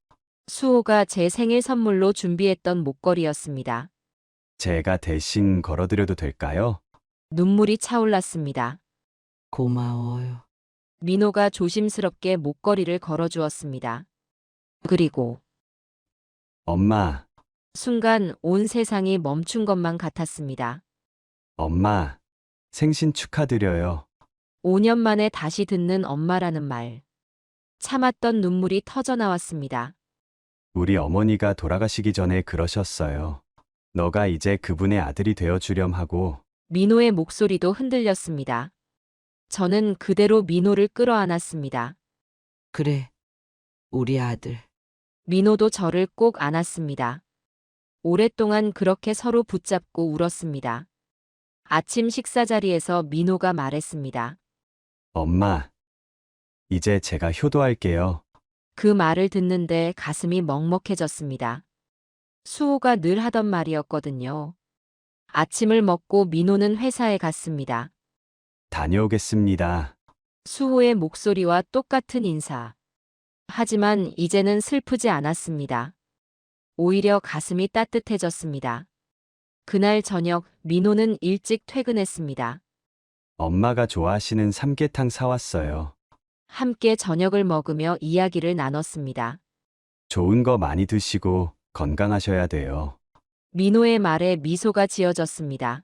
수호가 제 생일 선물로 준비했던 목걸이였습니다. 제가 대신 걸어드려도 될까요? 눈물이 차올랐습니다. 고마워요. 민호가 조심스럽게 목걸이를 걸어주었습니다. 그리고 엄마, 순간 온 세상이 멈춘 것만 같았습니다. 엄마, 생신 축하드려요. 5년 만에 다시 듣는 엄마라는 말. 참았던 눈물이 터져 나왔습니다. 우리 어머니가 돌아가시기 전에 그러셨어요. 너가 이제 그분의 아들이 되어 주렴 하고, 민호의 목소리도 흔들렸습니다. 저는 그대로 민호를 끌어안았습니다. 그래, 우리 아들. 민호도 저를 꼭 안았습니다. 오랫동안 그렇게 서로 붙잡고 울었습니다. 아침 식사 자리에서 민호가 말했습니다. 엄마, 이제 제가 효도할게요. 그 말을 듣는데 가슴이 먹먹해졌습니다. 수호가 늘 하던 말이었거든요. 아침을 먹고 민호는 회사에 갔습니다. 다녀오겠습니다. 수호의 목소리와 똑같은 인사. 하지만 이제는 슬프지 않았습니다. 오히려 가슴이 따뜻해졌습니다. 그날 저녁 민호는 일찍 퇴근했습니다. 엄마가 좋아하시는 삼계탕 사왔어요. 함께 저녁을 먹으며 이야기를 나눴습니다. 좋은 거 많이 드시고 건강하셔야 돼요. 민호의 말에 미소가 지어졌습니다.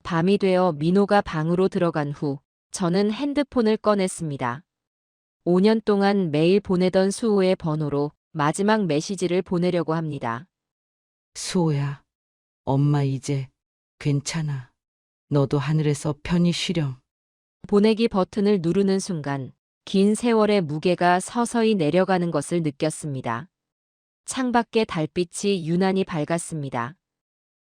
밤이 되어 민호가 방으로 들어간 후 저는 핸드폰을 꺼냈습니다. 5년 동안 매일 보내던 수호의 번호로 마지막 메시지를 보내려고 합니다. 수호야, 엄마 이제 괜찮아. 너도 하늘에서 편히 쉬렴. 보내기 버튼을 누르는 순간 긴 세월의 무게가 서서히 내려가는 것을 느꼈습니다. 창밖의 달빛이 유난히 밝았습니다.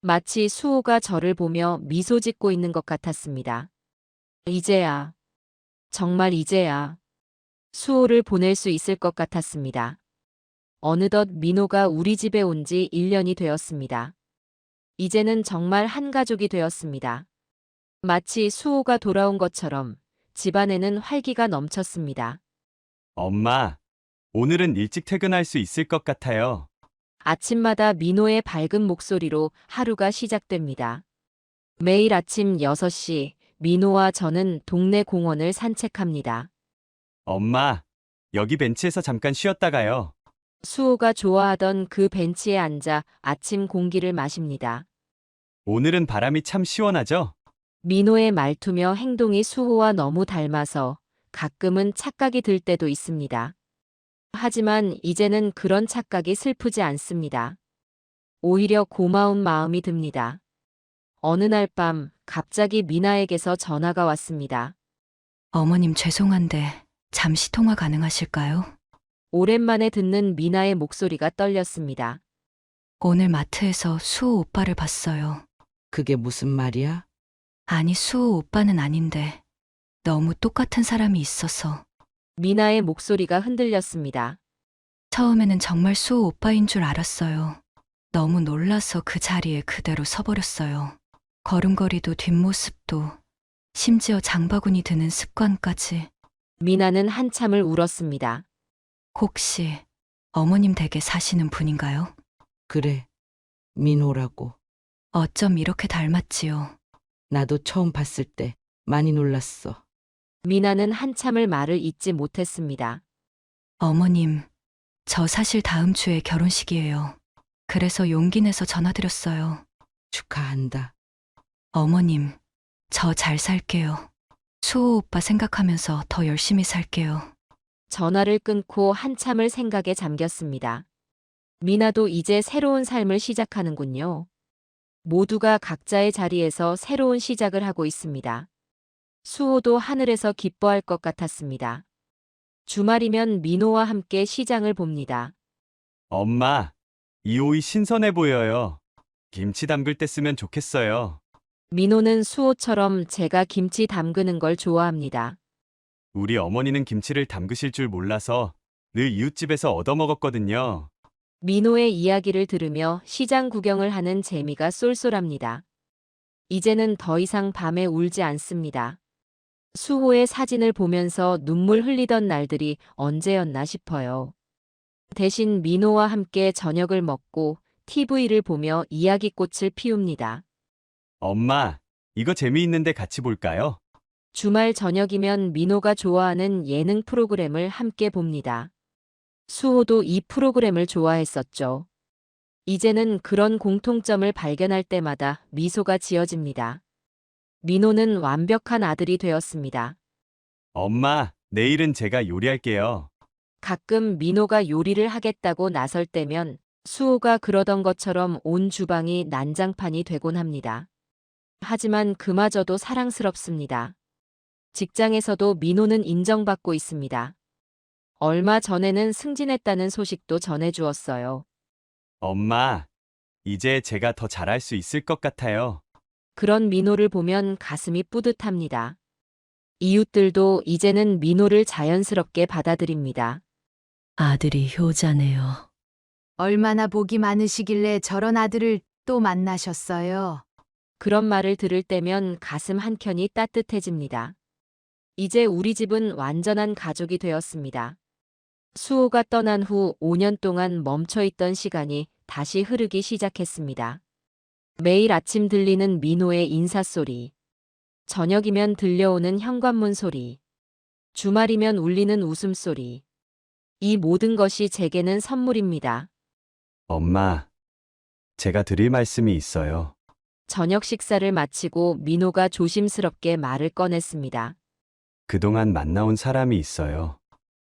마치 수호가 저를 보며 미소 짓고 있는 것 같았습니다. 이제야, 정말 이제야 수호를 보낼 수 있을 것 같았습니다. 어느덧 민호가 우리 집에 온 지 1년이 되었습니다. 이제는 정말 한 가족이 되었습니다. 마치 수호가 돌아온 것처럼 집안에는 활기가 넘쳤습니다. 엄마, 오늘은 일찍 퇴근할 수 있을 것 같아요. 아침마다 민호의 밝은 목소리로 하루가 시작됩니다. 매일 아침 6시 민호와 저는 동네 공원을 산책합니다. 엄마, 여기 벤치에서 잠깐 쉬었다가요. 수호가 좋아하던 그 벤치에 앉아 아침 공기를 마십니다. 오늘은 바람이 참 시원하죠? 민호의 말투며 행동이 수호와 너무 닮아서 가끔은 착각이 들 때도 있습니다. 하지만 이제는 그런 착각이 슬프지 않습니다. 오히려 고마운 마음이 듭니다. 어느 날 밤 갑자기 미나에게서 전화가 왔습니다. 어머님 죄송한데 잠시 통화 가능하실까요? 오랜만에 듣는 미나의 목소리가 떨렸습니다. 오늘 마트에서 수호 오빠를 봤어요. 그게 무슨 말이야? 아니, 수호 오빠는 아닌데 너무 똑같은 사람이 있어서. 미나의 목소리가 흔들렸습니다. 처음에는 정말 수호 오빠인 줄 알았어요. 너무 놀라서 그 자리에 그대로 서버렸어요. 걸음걸이도 뒷모습도 심지어 장바구니 드는 습관까지. 미나는 한참을 울었습니다. 혹시 어머님 댁에 사시는 분인가요? 그래. 민호라고. 어쩜 이렇게 닮았지요? 나도 처음 봤을 때 많이 놀랐어. 미나는 한참을 말을 잇지 못했습니다. 어머님, 저 사실 다음 주에 결혼식이에요. 그래서 용기 내서 전화드렸어요. 축하한다. 어머님, 저 잘 살게요. 수호 오빠 생각하면서 더 열심히 살게요. 전화를 끊고 한참을 생각에 잠겼습니다. 미나도 이제 새로운 삶을 시작하는군요. 모두가 각자의 자리에서 새로운 시작을 하고 있습니다. 수호도 하늘에서 기뻐할 것 같았습니다. 주말이면 민호와 함께 시장을 봅니다. 엄마, 이 오이 신선해 보여요. 김치 담글 때 쓰면 좋겠어요. 민호는 수호처럼 제가 김치 담그는 걸 좋아합니다. 우리 어머니는 김치를 담그실 줄 몰라서 늘 이웃집에서 얻어먹었거든요. 민호의 이야기를 들으며 시장 구경을 하는 재미가 쏠쏠합니다. 이제는 더 이상 밤에 울지 않습니다. 수호의 사진을 보면서 눈물 흘리던 날들이 언제였나 싶어요. 대신 민호와 함께 저녁을 먹고 TV를 보며 이야기꽃을 피웁니다. 엄마, 이거 재미있는데 같이 볼까요? 주말 저녁이면 민호가 좋아하는 예능 프로그램을 함께 봅니다. 수호도 이 프로그램을 좋아했었죠. 이제는 그런 공통점을 발견할 때마다 미소가 지어집니다. 민호는 완벽한 아들이 되었습니다. 엄마, 내일은 제가 요리할게요. 가끔 민호가 요리를 하겠다고 나설 때면 수호가 그러던 것처럼 온 주방이 난장판이 되곤 합니다. 하지만 그마저도 사랑스럽습니다. 직장에서도 민호는 인정받고 있습니다. 얼마 전에는 승진했다는 소식도 전해주었어요. 엄마, 이제 제가 더 잘할 수 있을 것 같아요. 그런 민호를 보면 가슴이 뿌듯합니다. 이웃들도 이제는 민호를 자연스럽게 받아들입니다. 아들이 효자네요. 얼마나 복이 많으시길래 저런 아들을 또 만나셨어요. 그런 말을 들을 때면 가슴 한켠이 따뜻해집니다. 이제 우리 집은 완전한 가족이 되었습니다. 수호가 떠난 후 5년 동안 멈춰있던 시간이 다시 흐르기 시작했습니다. 매일 아침 들리는 민호의 인사소리, 저녁이면 들려오는 현관문 소리, 주말이면 울리는 웃음소리. 이 모든 것이 제게는 선물입니다. 엄마, 제가 드릴 말씀이 있어요. 저녁 식사를 마치고 민호가 조심스럽게 말을 꺼냈습니다. 그동안 만나온 사람이 있어요.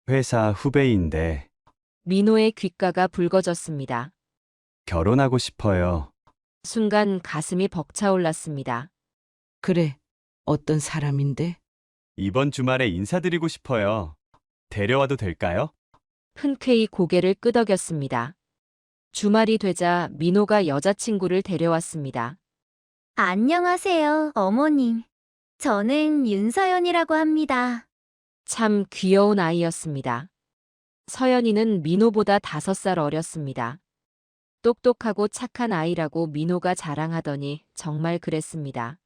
회사 후배인데 민호의 귓가가 붉어졌습니다. 결혼하고 싶어요. 순간 가슴이 벅차올랐습니다. 그래. 어떤 사람인데? 이번 주말에 인사드리고 싶어요. 데려와도 될까요? 흔쾌히 고개를 끄덕였습니다. 주말이 되자 민호가 여자친구를 데려왔습니다. 안녕하세요, 어머님. 저는 윤서연이라고 합니다. 참 귀여운 아이였습니다. 서연이는 민호보다 5살 어렸습니다. 똑똑하고 착한 아이라고 민호가 자랑하더니 정말 그랬습니다.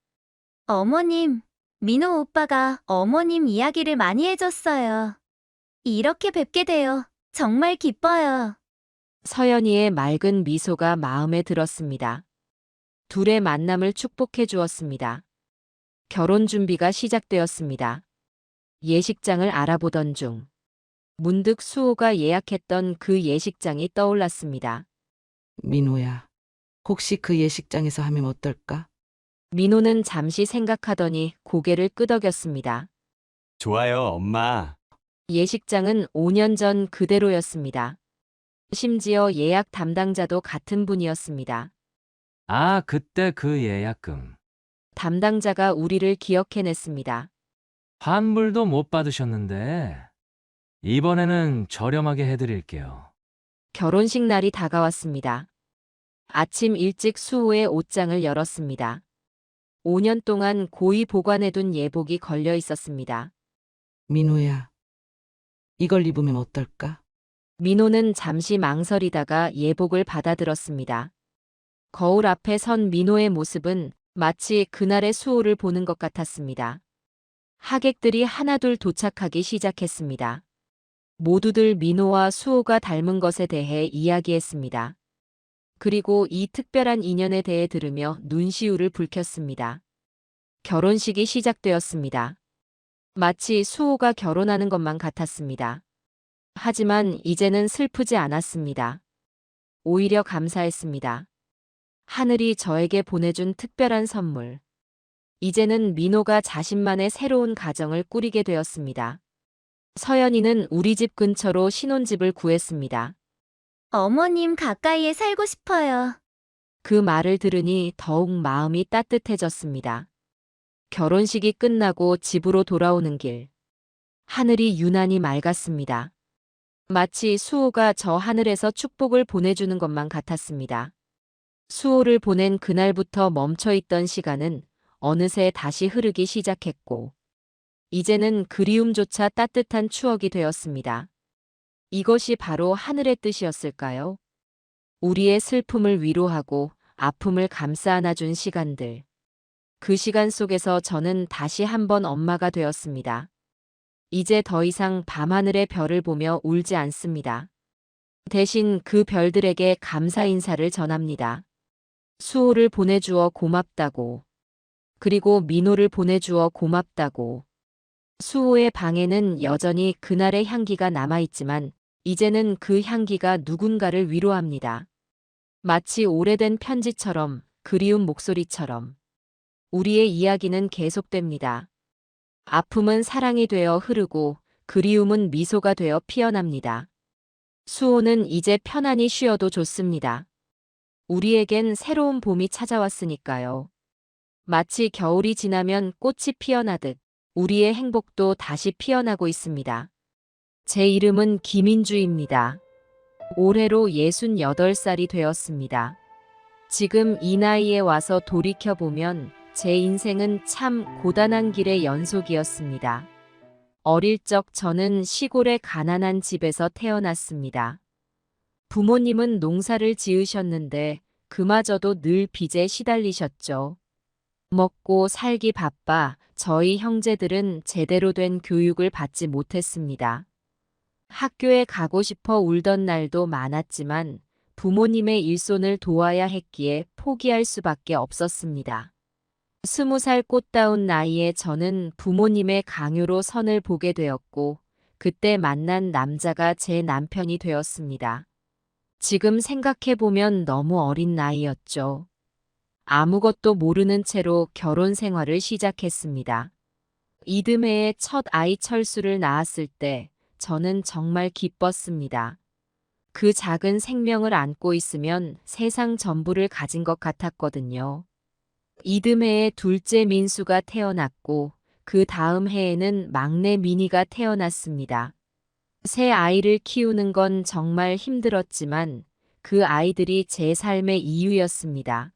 어머님, 민호 오빠가 어머님 이야기를 많이 해줬어요. 이렇게 뵙게 되어 정말 기뻐요. 서연이의 맑은 미소가 마음에 들었습니다. 둘의 만남을 축복해 주었습니다. 결혼 준비가 시작되었습니다. 예식장을 알아보던 중 문득 수호가 예약했던 그 예식장이 떠올랐습니다. 민호야. 혹시 그 예식장에서 하면 어떨까? 민호는 잠시 생각하더니 고개를 끄덕였습니다. 좋아요, 엄마. 예식장은 5년 전 그대로였습니다. 심지어 예약 담당자도 같은 분이었습니다. 아, 그때 그 예약금. 담당자가 우리를 기억해냈습니다. 환불도 못 받으셨는데. 이번에는 저렴하게 해드릴게요. 결혼식 날이 다가왔습니다. 아침 일찍 수호의 옷장을 열었습니다. 5년 동안 고이 보관해둔 예복이 걸려 있었습니다. 민호야, 이걸 입으면 어떨까? 민호는 잠시 망설이다가 예복을 받아들었습니다. 거울 앞에 선 민호의 모습은 마치 그날의 수호를 보는 것 같았습니다. 하객들이 하나둘 도착하기 시작했습니다. 모두들 민호와 수호가 닮은 것에 대해 이야기했습니다. 그리고 이 특별한 인연에 대해 들으며 눈시울을 붉혔습니다. 결혼식이 시작되었습니다. 마치 수호가 결혼하는 것만 같았습니다. 하지만 이제는 슬프지 않았습니다. 오히려 감사했습니다. 하늘이 저에게 보내준 특별한 선물. 이제는 민호가 자신만의 새로운 가정을 꾸리게 되었습니다. 서연이는 우리 집 근처로 신혼집을 구했습니다. 어머님 가까이에 살고 싶어요. 그 말을 들으니 더욱 마음이 따뜻해졌습니다. 결혼식이 끝나고 집으로 돌아오는 길. 하늘이 유난히 맑았습니다. 마치 수호가 저 하늘에서 축복을 보내주는 것만 같았습니다. 수호를 보낸 그날부터 멈춰있던 시간은 어느새 다시 흐르기 시작했고, 이제는 그리움조차 따뜻한 추억이 되었습니다. 이것이 바로 하늘의 뜻이었을까요? 우리의 슬픔을 위로하고 아픔을 감싸 안아준 시간들. 그 시간 속에서 저는 다시 한번 엄마가 되었습니다. 이제 더 이상 밤하늘의 별을 보며 울지 않습니다. 대신 그 별들에게 감사 인사를 전합니다. 수호를 보내주어 고맙다고. 그리고 민호를 보내주어 고맙다고. 수호의 방에는 여전히 그날의 향기가 남아있지만 이제는 그 향기가 누군가를 위로합니다. 마치 오래된 편지처럼, 그리운 목소리처럼. 우리의 이야기는 계속됩니다. 아픔은 사랑이 되어 흐르고 그리움은 미소가 되어 피어납니다. 수호는 이제 편안히 쉬어도 좋습니다. 우리에겐 새로운 봄이 찾아왔으니까요. 마치 겨울이 지나면 꽃이 피어나듯 우리의 행복도 다시 피어나고 있습니다. 제 이름은 김인주입니다. 올해로 68살이 되었습니다. 지금 이 나이에 와서 돌이켜보면 제 인생은 참 고단한 길의 연속이었습니다. 어릴 적 저는 시골의 가난한 집에서 태어났습니다. 부모님은 농사를 지으셨는데 그마저도 늘 빚에 시달리셨죠. 먹고 살기 바빠 저희 형제들은 제대로 된 교육을 받지 못했습니다. 학교에 가고 싶어 울던 날도 많았지만 부모님의 일손을 도와야 했기에 포기할 수밖에 없었습니다. 20살 꽃다운 나이에 저는 부모님의 강요로 선을 보게 되었고 그때 만난 남자가 제 남편이 되었습니다. 지금 생각해보면 너무 어린 나이였죠. 아무것도 모르는 채로 결혼 생활을 시작했습니다. 이듬해에 첫 아이 철수를 낳았을 때 저는 정말 기뻤습니다. 그 작은 생명을 안고 있으면 세상 전부를 가진 것 같았거든요. 이듬해에 둘째 민수가 태어났고 그 다음 해에는 막내 미니가 태어났습니다. 새 아이를 키우는 건 정말 힘들었지만 그 아이들이 제 삶의 이유였습니다.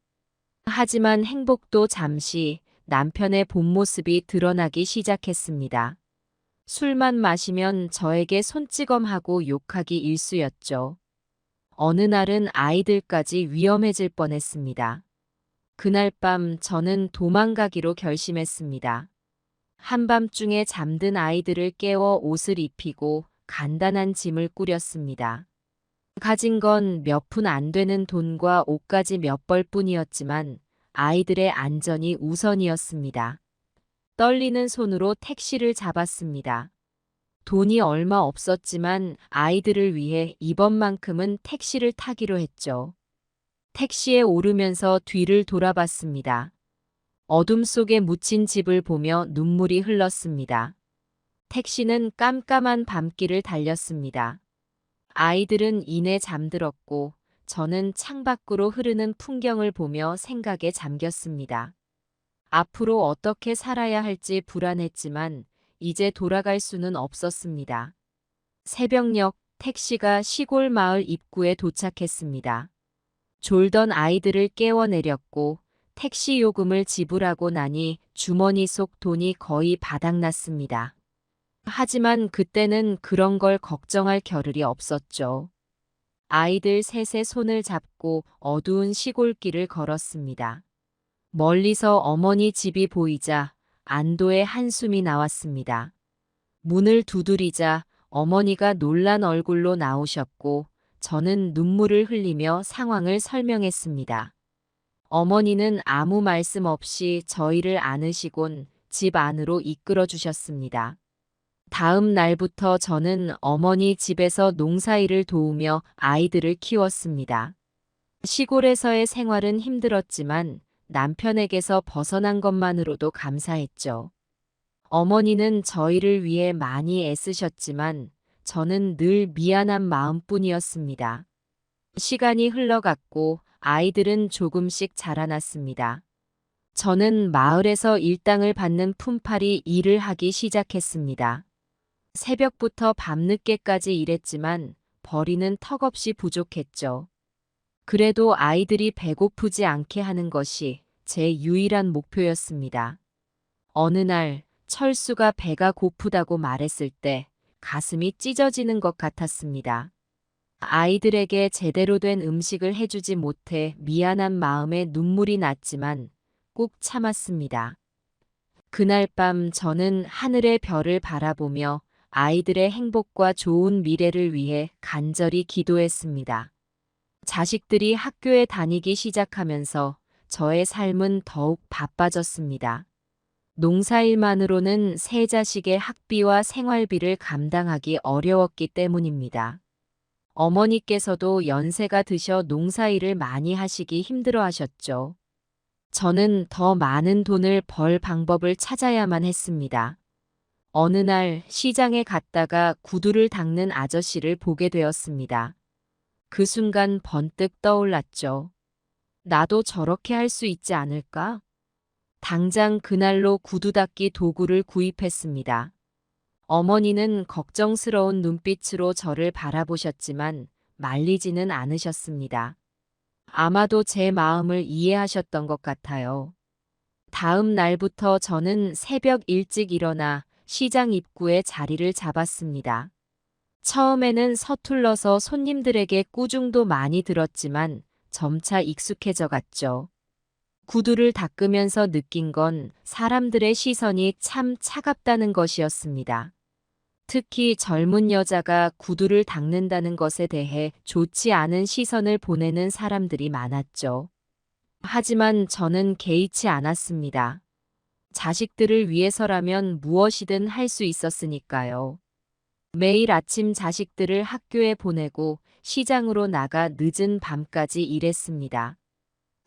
하지만 행복도 잠시 남편의 본 모습이 드러나기 시작했습니다. 술만 마시면 저에게 손찌검하고 욕하기 일쑤였죠. 어느 날은 아이들까지 위험해질 뻔했습니다. 그날 밤 저는 도망가기로 결심했습니다. 한밤중에 잠든 아이들을 깨워 옷을 입히고 간단한 짐을 꾸렸습니다. 가진 건 몇 푼 안 되는 돈과 옷까지 몇 벌뿐이었지만 아이들의 안전이 우선이었습니다. 떨리는 손으로 택시를 잡았습니다. 돈이 얼마 없었지만 아이들을 위해 이번만큼은 택시를 타기로 했죠. 택시에 오르면서 뒤를 돌아봤습니다. 어둠 속에 묻힌 집을 보며 눈물이 흘렀습니다. 택시는 깜깜한 밤길을 달렸습니다. 아이들은 이내 잠들었고 저는 창밖으로 흐르는 풍경을 보며 생각에 잠겼습니다. 앞으로 어떻게 살아야 할지 불안했지만 이제 돌아갈 수는 없었습니다. 새벽녘 택시가 시골 마을 입구에 도착했습니다. 졸던 아이들을 깨워내렸고 택시 요금을 지불하고 나니 주머니 속 돈이 거의 바닥났습니다. 하지만 그때는 그런 걸 걱정할 겨를이 없었죠. 아이들 셋의 손을 잡고 어두운 시골길을 걸었습니다. 멀리서 어머니 집이 보이자 안도의 한숨이 나왔습니다. 문을 두드리자 어머니가 놀란 얼굴로 나오셨고 저는 눈물을 흘리며 상황을 설명했습니다. 어머니는 아무 말씀 없이 저희를 안으시곤 집 안으로 이끌어 주셨습니다. 다음 날부터 저는 어머니 집에서 농사일을 도우며 아이들을 키웠습니다. 시골에서의 생활은 힘들었지만 남편에게서 벗어난 것만으로도 감사했죠. 어머니는 저희를 위해 많이 애쓰셨지만 저는 늘 미안한 마음뿐이었습니다. 시간이 흘러갔고 아이들은 조금씩 자라났습니다. 저는 마을에서 일당을 받는 품팔이 일을 하기 시작했습니다. 새벽부터 밤늦게까지 일했지만 벌이는 턱없이 부족했죠. 그래도 아이들이 배고프지 않게 하는 것이 제 유일한 목표였습니다. 어느 날 철수가 배가 고프다고 말했을 때 가슴이 찢어지는 것 같았습니다. 아이들에게 제대로 된 음식을 해주지 못해 미안한 마음에 눈물이 났지만 꾹 참았습니다. 그날 밤 저는 하늘의 별을 바라보며 아이들의 행복과 좋은 미래를 위해 간절히 기도했습니다. 자식들이 학교에 다니기 시작하면서 저의 삶은 더욱 바빠졌습니다. 농사일만으로는 세 자식의 학비와 생활비를 감당하기 어려웠기 때문입니다. 어머니께서도 연세가 드셔 농사일을 많이 하시기 힘들어 하셨죠. 저는 더 많은 돈을 벌 방법을 찾아야만 했습니다. 어느 날 시장에 갔다가 구두를 닦는 아저씨를 보게 되었습니다. 그 순간 번뜩 떠올랐죠. 나도 저렇게 할 수 있지 않을까? 당장 그날로 구두 닦기 도구를 구입했습니다. 어머니는 걱정스러운 눈빛으로 저를 바라보셨지만 말리지는 않으셨습니다. 아마도 제 마음을 이해하셨던 것 같아요. 다음 날부터 저는 새벽 일찍 일어나 시장 입구에 자리를 잡았습니다. 처음에는 서툴러서 손님들에게 꾸중도 많이 들었지만 점차 익숙해져 갔죠. 구두를 닦으면서 느낀 건 사람들의 시선이 참 차갑다는 것이었습니다. 특히 젊은 여자가 구두를 닦는다는 것에 대해 좋지 않은 시선을 보내는 사람들이 많았죠. 하지만 저는 개의치 않았습니다. 자식들을 위해서라면 무엇이든 할 수 있었으니까요. 매일 아침 자식들을 학교에 보내고 시장으로 나가 늦은 밤까지 일했습니다.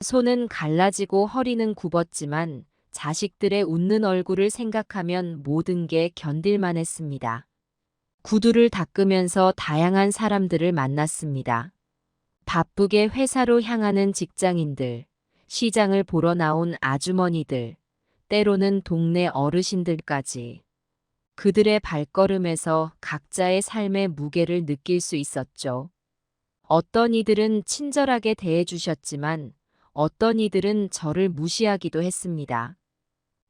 손은 갈라지고 허리는 굽었지만 자식들의 웃는 얼굴을 생각하면 모든 게 견딜만 했습니다. 구두를 닦으면서 다양한 사람들을 만났습니다. 바쁘게 회사로 향하는 직장인들, 시장을 보러 나온 아주머니들, 때로는 동네 어르신들까지. 그들의 발걸음에서 각자의 삶의 무게를 느낄 수 있었죠. 어떤 이들은 친절하게 대해주셨지만 어떤 이들은 저를 무시하기도 했습니다.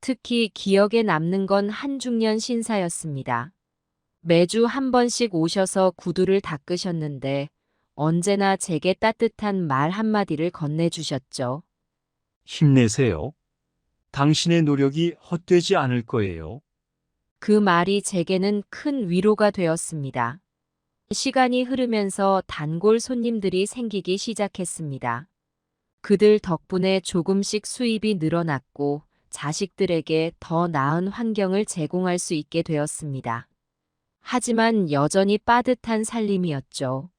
특히 기억에 남는 건 한중년 신사였습니다. 매주 한 번씩 오셔서 구두를 닦으셨는데 언제나 제게 따뜻한 말 한마디를 건네주셨죠. 힘내세요. 당신의 노력이 헛되지 않을 거예요. 그 말이 제게는 큰 위로가 되었습니다. 시간이 흐르면서 단골 손님들이 생기기 시작했습니다. 그들 덕분에 조금씩 수입이 늘어났고 자식들에게 더 나은 환경을 제공할 수 있게 되었습니다. 하지만 여전히 빠듯한 살림이었죠.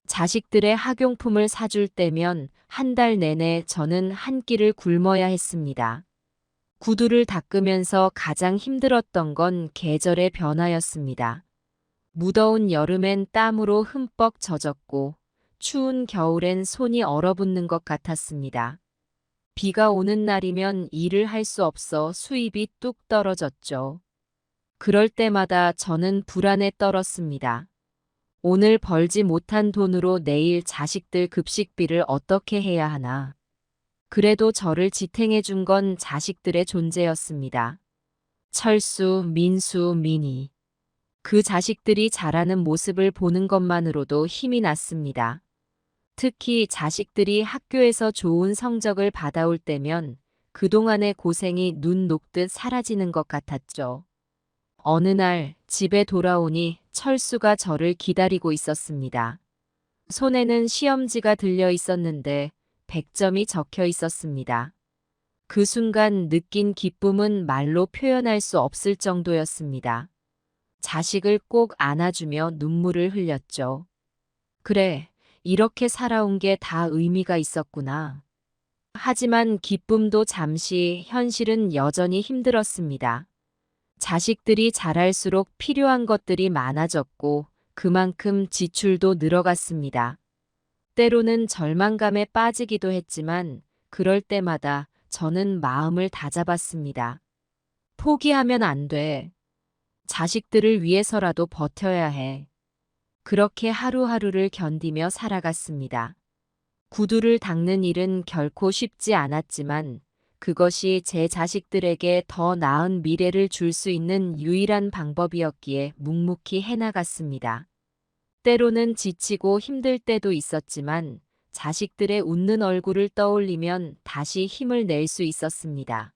자식들의 학용품을 사줄 때면 한 달 내내 저는 한 끼를 굶어야 했습니다. 구두를 닦으면서 가장 힘들었던 건 계절의 변화였습니다. 무더운 여름엔 땀으로 흠뻑 젖었고 추운 겨울엔 손이 얼어붙는 것 같았습니다. 비가 오는 날이면 일을 할 수 없어 수입이 뚝 떨어졌죠. 그럴 때마다 저는 불안에 떨었습니다. 오늘 벌지 못한 돈으로 내일 자식들 급식비를 어떻게 해야 하나. 그래도 저를 지탱해 준 건 자식들의 존재였습니다. 철수, 민수, 민희. 그 자식들이 자라는 모습을 보는 것만으로도 힘이 났습니다. 특히 자식들이 학교에서 좋은 성적을 받아올 때면 그동안의 고생이 눈 녹듯 사라지는 것 같았죠. 어느 날 집에 돌아오니 철수가 저를 기다리고 있었습니다. 손에는 시험지가 들려 있었는데 100점이 적혀 있었습니다. 그 순간 느낀 기쁨은 말로 표현할 수 없을 정도였습니다. 자식을 꼭 안아주며 눈물을 흘렸죠. 그래, 이렇게 살아온 게 다 의미가 있었구나. 하지만 기쁨도 잠시, 현실은 여전히 힘들었습니다. 자식들이 자랄수록 필요한 것들이 많아졌고 그만큼 지출도 늘어갔습니다. 때로는 절망감에 빠지기도 했지만 그럴 때마다 저는 마음을 다잡았습니다. 포기하면 안 돼. 자식들을 위해서라도 버텨야 해. 그렇게 하루하루를 견디며 살아갔습니다. 구두를 닦는 일은 결코 쉽지 않았지만 그것이 제 자식들에게 더 나은 미래를 줄 수 있는 유일한 방법이었기에 묵묵히 해나갔습니다. 때로는 지치고 힘들 때도 있었지만 자식들의 웃는 얼굴을 떠올리면 다시 힘을 낼 수 있었습니다.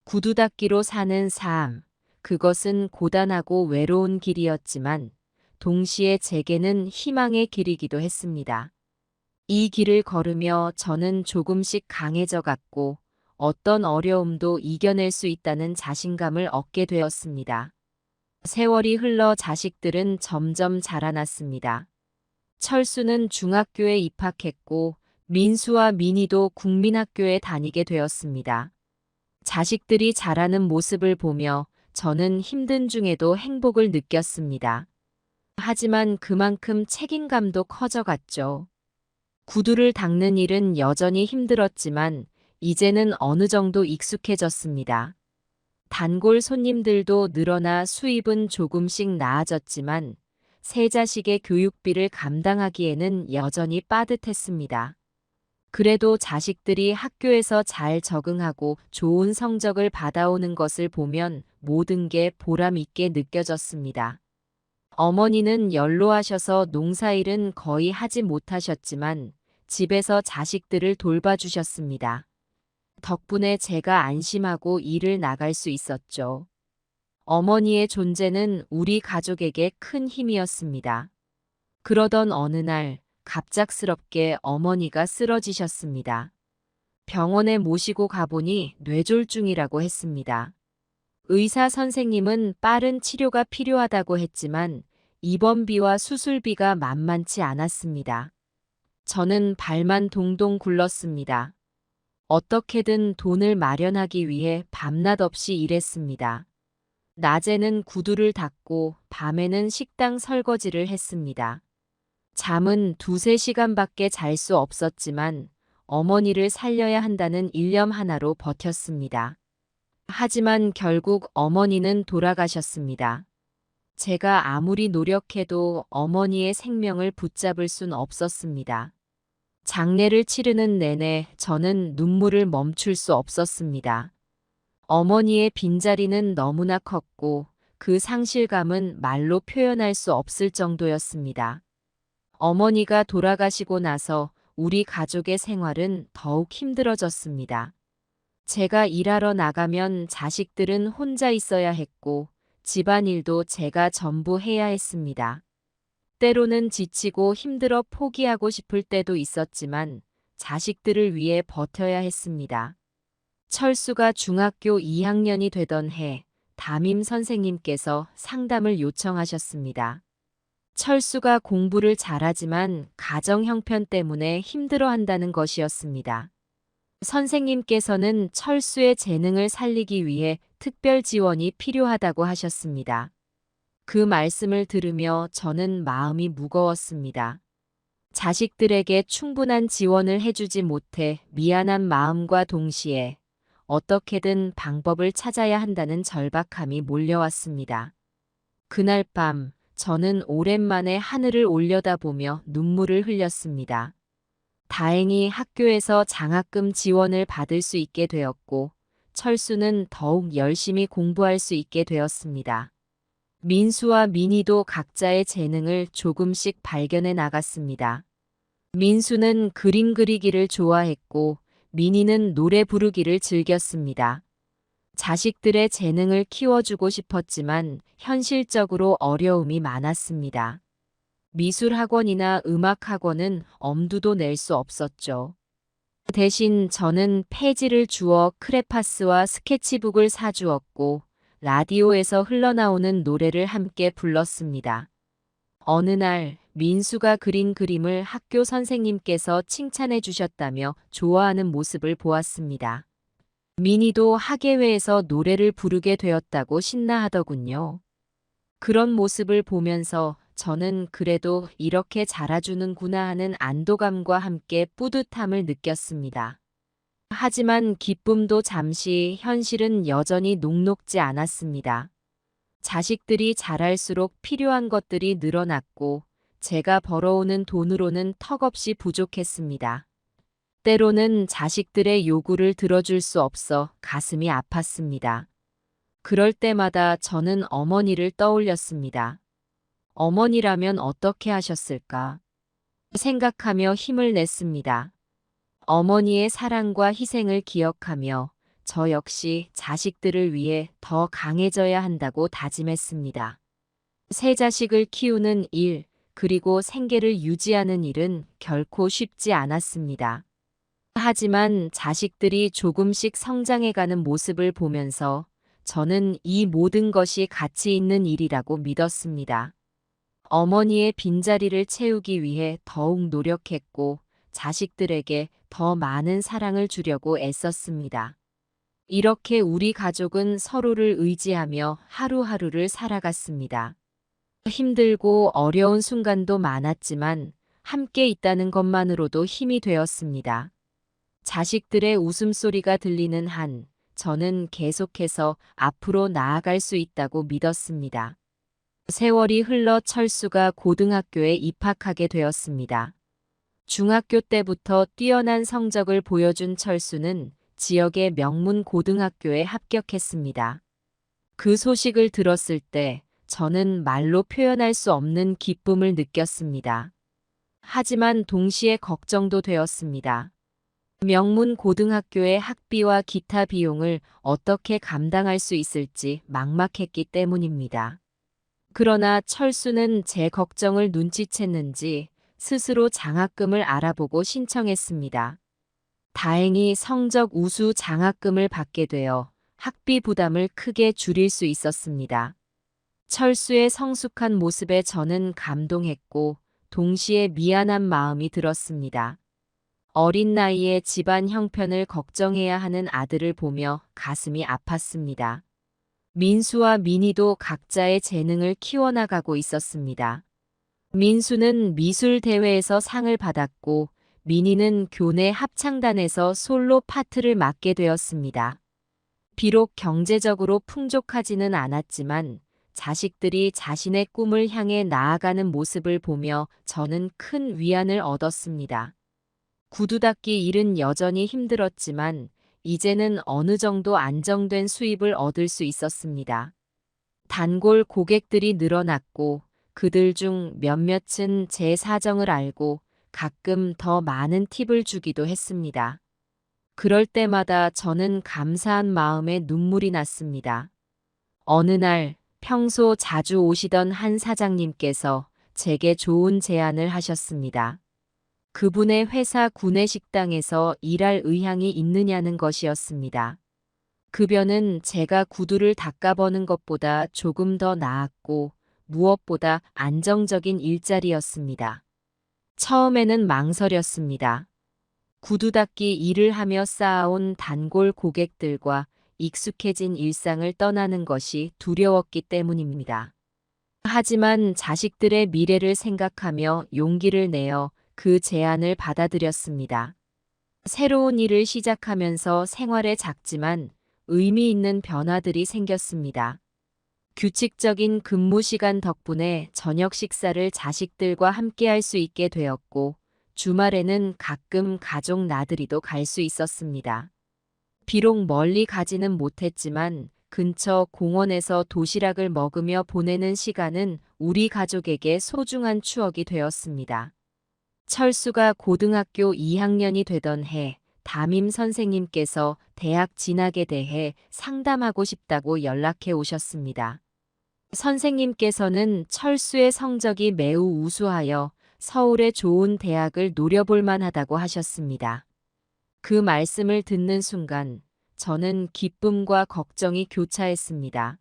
구두 닦기로 사는 삶, 그것은 고단하고 외로운 길이었지만 동시에 제게는 희망의 길이기도 했습니다. 이 길을 걸으며 저는 조금씩 강해져 갔고 어떤 어려움도 이겨낼 수 있다는 자신감을 얻게 되었습니다. 세월이 흘러 자식들은 점점 자라났습니다. 철수는 중학교에 입학했고 민수와 민희도 국민학교에 다니게 되었습니다. 자식들이 자라는 모습을 보며 저는 힘든 중에도 행복을 느꼈습니다. 하지만 그만큼 책임감도 커져갔죠. 구두를 닦는 일은 여전히 힘들었지만 이제는 어느 정도 익숙해졌습니다. 단골 손님들도 늘어나 수입은 조금씩 나아졌지만 세 자식의 교육비를 감당하기에는 여전히 빠듯했습니다. 그래도 자식들이 학교에서 잘 적응하고 좋은 성적을 받아오는 것을 보면 모든 게 보람 있게 느껴졌습니다. 어머니는 연로하셔서 농사일은 거의 하지 못하셨지만 집에서 자식들을 돌봐주셨습니다. 덕분에 제가 안심하고 일을 나갈 수 있었죠. 어머니의 존재는 우리 가족에게 큰 힘이었습니다. 그러던 어느 날 갑작스럽게 어머니가 쓰러지셨습니다. 병원에 모시고 가보니 뇌졸중이라고 했습니다. 의사 선생님은 빠른 치료가 필요하다고 했지만 입원비와 수술비가 만만치 않았습니다. 저는 발만 동동 굴렀습니다. 어떻게든 돈을 마련하기 위해 밤낮 없이 일했습니다. 낮에는 구두를 닦고 밤에는 식당 설거지를 했습니다. 잠은 2~3시간밖에 잘 수 없었지만 어머니를 살려야 한다는 일념 하나로 버텼습니다. 하지만 결국 어머니는 돌아가셨습니다. 제가 아무리 노력해도 어머니의 생명을 붙잡을 순 없었습니다. 장례를 치르는 내내 저는 눈물을 멈출 수 없었습니다. 어머니의 빈자리는 너무나 컸고 그 상실감은 말로 표현할 수 없을 정도였습니다. 어머니가 돌아가시고 나서 우리 가족의 생활은 더욱 힘들어졌습니다. 제가 일하러 나가면 자식들은 혼자 있어야 했고 집안일도 제가 전부 해야 했습니다. 때로는 지치고 힘들어 포기하고 싶을 때도 있었지만 자식들을 위해 버텨야 했습니다. 철수가 중학교 2학년이 되던 해 담임 선생님께서 상담을 요청하셨습니다. 철수가 공부를 잘하지만 가정 형편 때문에 힘들어한다는 것이었습니다. 선생님께서는 철수의 재능을 살리기 위해 특별 지원이 필요하다고 하셨습니다. 그 말씀을 들으며 저는 마음이 무거웠습니다. 자식들에게 충분한 지원을 해주지 못해 미안한 마음과 동시에 어떻게든 방법을 찾아야 한다는 절박함이 몰려왔습니다. 그날 밤 저는 오랜만에 하늘을 올려다보며 눈물을 흘렸습니다. 다행히 학교에서 장학금 지원을 받을 수 있게 되었고, 철수는 더욱 열심히 공부할 수 있게 되었습니다. 민수와 민희도 각자의 재능을 조금씩 발견해 나갔습니다. 민수는 그림 그리기를 좋아했고, 민희는 노래 부르기를 즐겼습니다. 자식들의 재능을 키워주고 싶었지만 현실적으로 어려움이 많았습니다. 미술학원이나 음악학원은 엄두도 낼 수 없었죠. 대신 저는 폐지를 주어 크레파스와 스케치북을 사주었고, 라디오에서 흘러나오는 노래를 함께 불렀습니다. 어느 날 민수가 그린 그림을 학교 선생님께서 칭찬해 주셨다며 좋아하는 모습을 보았습니다. 민희도 학예회에서 노래를 부르게 되었다고 신나하더군요. 그런 모습을 보면서 저는 그래도 이렇게 자라주는구나 하는 안도감과 함께 뿌듯함을 느꼈습니다. 하지만 기쁨도 잠시, 현실은 여전히 녹록지 않았습니다. 자식들이 자랄수록 필요한 것들이 늘어났고, 제가 벌어오는 돈으로는 턱없이 부족했습니다. 때로는 자식들의 요구를 들어줄 수 없어 가슴이 아팠습니다. 그럴 때마다 저는 어머니를 떠올렸습니다. 어머니라면 어떻게 하셨을까? 생각하며 힘을 냈습니다. 어머니의 사랑과 희생을 기억하며 저 역시 자식들을 위해 더 강해져야 한다고 다짐했습니다. 새 자식을 키우는 일, 그리고 생계를 유지하는 일은 결코 쉽지 않았습니다. 하지만 자식들이 조금씩 성장해가는 모습을 보면서 저는 이 모든 것이 가치 있는 일이라고 믿었습니다. 어머니의 빈자리를 채우기 위해 더욱 노력했고, 자식들에게 더 많은 사랑을 주려고 애썼습니다. 이렇게 우리 가족은 서로를 의지하며 하루하루를 살아갔습니다. 힘들고 어려운 순간도 많았지만 함께 있다는 것만으로도 힘이 되었습니다. 자식들의 웃음소리가 들리는 한 저는 계속해서 앞으로 나아갈 수 있다고 믿었습니다. 세월이 흘러 철수가 고등학교에 입학하게 되었습니다. 중학교 때부터 뛰어난 성적을 보여준 철수는 지역의 명문 고등학교에 합격했습니다. 그 소식을 들었을 때 저는 말로 표현할 수 없는 기쁨을 느꼈습니다. 하지만 동시에 걱정도 되었습니다. 명문 고등학교의 학비와 기타 비용을 어떻게 감당할 수 있을지 막막했기 때문입니다. 그러나 철수는 제 걱정을 눈치챘는지 스스로 장학금을 알아보고 신청했습니다. 다행히 성적 우수 장학금을 받게 되어 학비 부담을 크게 줄일 수 있었습니다. 철수의 성숙한 모습에 저는 감동했고 동시에 미안한 마음이 들었습니다. 어린 나이에 집안 형편을 걱정해야 하는 아들을 보며 가슴이 아팠습니다. 민수와 민희도 각자의 재능을 키워나가고 있었습니다. 민수는 미술 대회에서 상을 받았고 민희는 교내 합창단에서 솔로 파트를 맡게 되었습니다. 비록 경제적으로 풍족하지는 않았지만 자식들이 자신의 꿈을 향해 나아가는 모습을 보며 저는 큰 위안을 얻었습니다. 구두 닦기 일은 여전히 힘들었지만 이제는 어느 정도 안정된 수입을 얻을 수 있었습니다. 단골 고객들이 늘어났고 그들 중 몇몇은 제 사정을 알고 가끔 더 많은 팁을 주기도 했습니다. 그럴 때마다 저는 감사한 마음에 눈물이 났습니다. 어느 날 평소 자주 오시던 한 사장님께서 제게 좋은 제안을 하셨습니다. 그분의 회사 구내식당에서 일할 의향이 있느냐는 것이었습니다. 급여는 제가 구두를 닦아버는 것보다 조금 더 나았고 무엇보다 안정적인 일자리였습니다. 처음에는 망설였습니다. 구두 닦기 일을 하며 쌓아온 단골 고객들과 익숙해진 일상을 떠나는 것이 두려웠기 때문입니다. 하지만 자식들의 미래를 생각하며 용기를 내어 그 제안을 받아들였습니다. 새로운 일을 시작하면서 생활에 작지만 의미 있는 변화들이 생겼습니다. 규칙적인 근무 시간 덕분에 저녁 식사를 자식들과 함께 할 수 있게 되었고, 주말에는 가끔 가족 나들이도 갈 수 있었습니다. 비록 멀리 가지는 못했지만 근처 공원에서 도시락을 먹으며 보내는 시간은 우리 가족에게 소중한 추억이 되었습니다. 철수가 고등학교 2학년이 되던 해, 담임 선생님께서 대학 진학에 대해 상담하고 싶다고 연락해 오셨습니다. 선생님께서는 철수의 성적이 매우 우수하여 서울의 좋은 대학을 노려볼 만하다고 하셨습니다. 그 말씀을 듣는 순간 저는 기쁨과 걱정이 교차했습니다.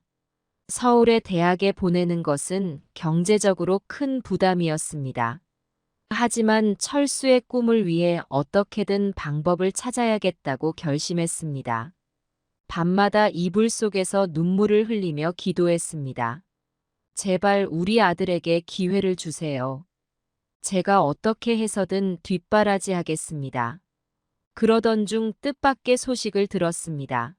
서울의 대학에 보내는 것은 경제적으로 큰 부담이었습니다. 하지만 철수의 꿈을 위해 어떻게든 방법을 찾아야겠다고 결심했습니다. 밤마다 이불 속에서 눈물을 흘리며 기도했습니다. 제발 우리 아들에게 기회를 주세요. 제가 어떻게 해서든 뒷바라지하겠습니다. 그러던 중 뜻밖의 소식을 들었습니다.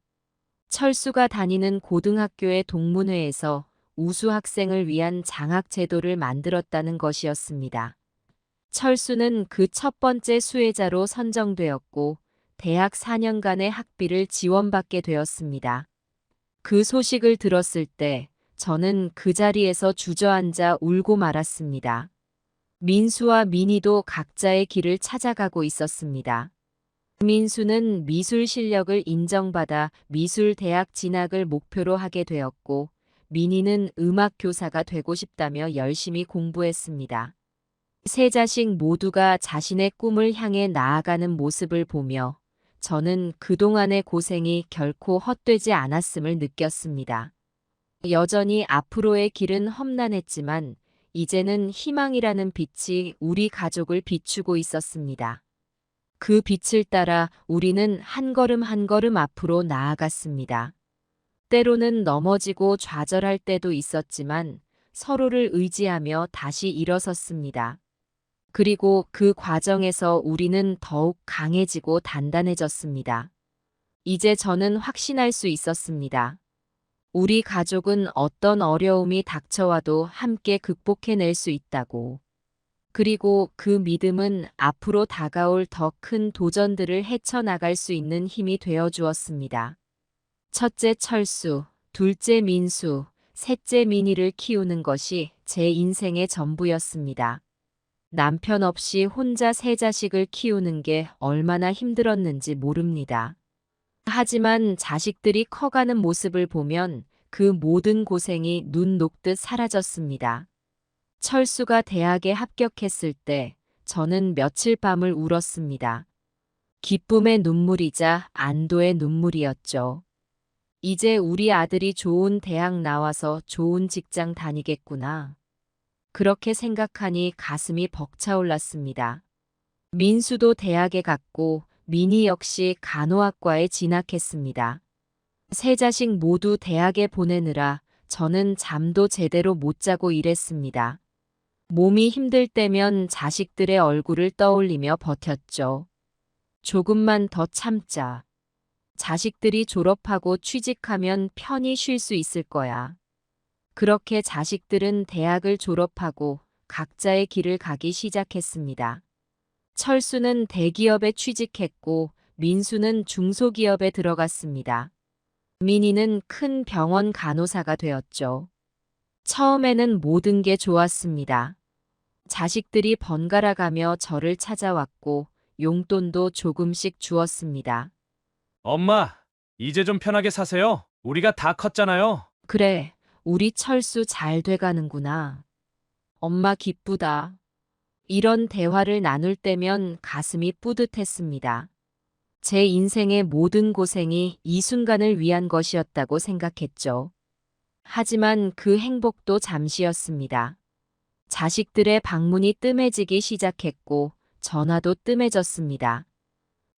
철수가 다니는 고등학교의 동문회에서 우수 학생을 위한 장학 제도를 만들었다는 것이었습니다. 철수는 그 첫 번째 수혜자로 선정되었고 대학 4년간의 학비를 지원받게 되었습니다. 그 소식을 들었을 때 저는 그 자리에서 주저앉아 울고 말았습니다. 민수와 민희도 각자의 길을 찾아가고 있었습니다. 민수는 미술 실력을 인정받아 미술대학 진학을 목표로 하게 되었고, 민희는 음악 교사가 되고 싶다며 열심히 공부했습니다. 세 자식 모두가 자신의 꿈을 향해 나아가는 모습을 보며 저는 그동안의 고생이 결코 헛되지 않았음을 느꼈습니다. 여전히 앞으로의 길은 험난했지만 이제는 희망이라는 빛이 우리 가족을 비추고 있었습니다. 그 빛을 따라 우리는 한 걸음 한 걸음 앞으로 나아갔습니다. 때로는 넘어지고 좌절할 때도 있었지만 서로를 의지하며 다시 일어섰습니다. 그리고 그 과정에서 우리는 더욱 강해지고 단단해졌습니다. 이제 저는 확신할 수 있었습니다. 우리 가족은 어떤 어려움이 닥쳐와도 함께 극복해낼 수 있다고. 그리고 그 믿음은 앞으로 다가올 더 큰 도전들을 헤쳐나갈 수 있는 힘이 되어 주었습니다. 첫째 철수, 둘째 민수, 셋째 민희를 키우는 것이 제 인생의 전부였습니다. 남편 없이 혼자 세 자식을 키우는 게 얼마나 힘들었는지 모릅니다. 하지만 자식들이 커가는 모습을 보면 그 모든 고생이 눈 녹듯 사라졌습니다. 철수가 대학에 합격했을 때 저는 며칠 밤을 울었습니다. 기쁨의 눈물이자 안도의 눈물이었죠. 이제 우리 아들이 좋은 대학 나와서 좋은 직장 다니겠구나. 그렇게 생각하니 가슴이 벅차올랐습니다. 민수도 대학에 갔고 민희 역시 간호학과에 진학했습니다. 세 자식 모두 대학에 보내느라 저는 잠도 제대로 못 자고 일했습니다. 몸이 힘들 때면 자식들의 얼굴을 떠올리며 버텼죠. 조금만 더 참자. 자식들이 졸업하고 취직하면 편히 쉴 수 있을 거야. 그렇게 자식들은 대학을 졸업하고 각자의 길을 가기 시작했습니다. 철수는 대기업에 취직했고 민수는 중소기업에 들어갔습니다. 민희는 큰 병원 간호사가 되었죠. 처음에는 모든 게 좋았습니다. 자식들이 번갈아 가며 저를 찾아왔고 용돈도 조금씩 주었습니다. 엄마, 이제 좀 편하게 사세요. 우리가 다 컸잖아요. 그래, 우리 철수 잘 돼가는구나. 엄마 기쁘다. 이런 대화를 나눌 때면 가슴이 뿌듯했습니다. 제 인생의 모든 고생이 이 순간을 위한 것이었다고 생각했죠. 하지만 그 행복도 잠시였습니다. 자식들의 방문이 뜸해지기 시작했고 전화도 뜸해졌습니다.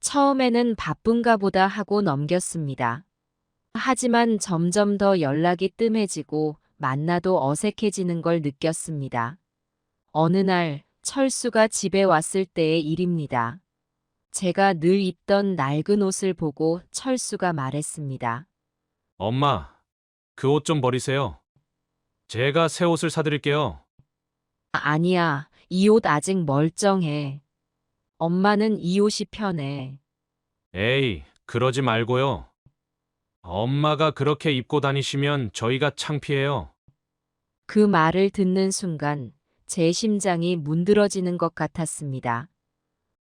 처음에는 바쁜가 보다 하고 넘겼습니다. 하지만 점점 더 연락이 뜸해지고 만나도 어색해지는 걸 느꼈습니다. 어느 날 철수가 집에 왔을 때의 일입니다. 제가 늘 입던 낡은 옷을 보고 철수가 말했습니다. 엄마, 그 옷 좀 버리세요. 제가 새 옷을 사드릴게요. 아니야, 이 옷 아직 멀쩡해. 엄마는 이 옷이 편해. 에이, 그러지 말고요. 엄마가 그렇게 입고 다니시면 저희가 창피해요. 그 말을 듣는 순간 제 심장이 문드러지는 것 같았습니다.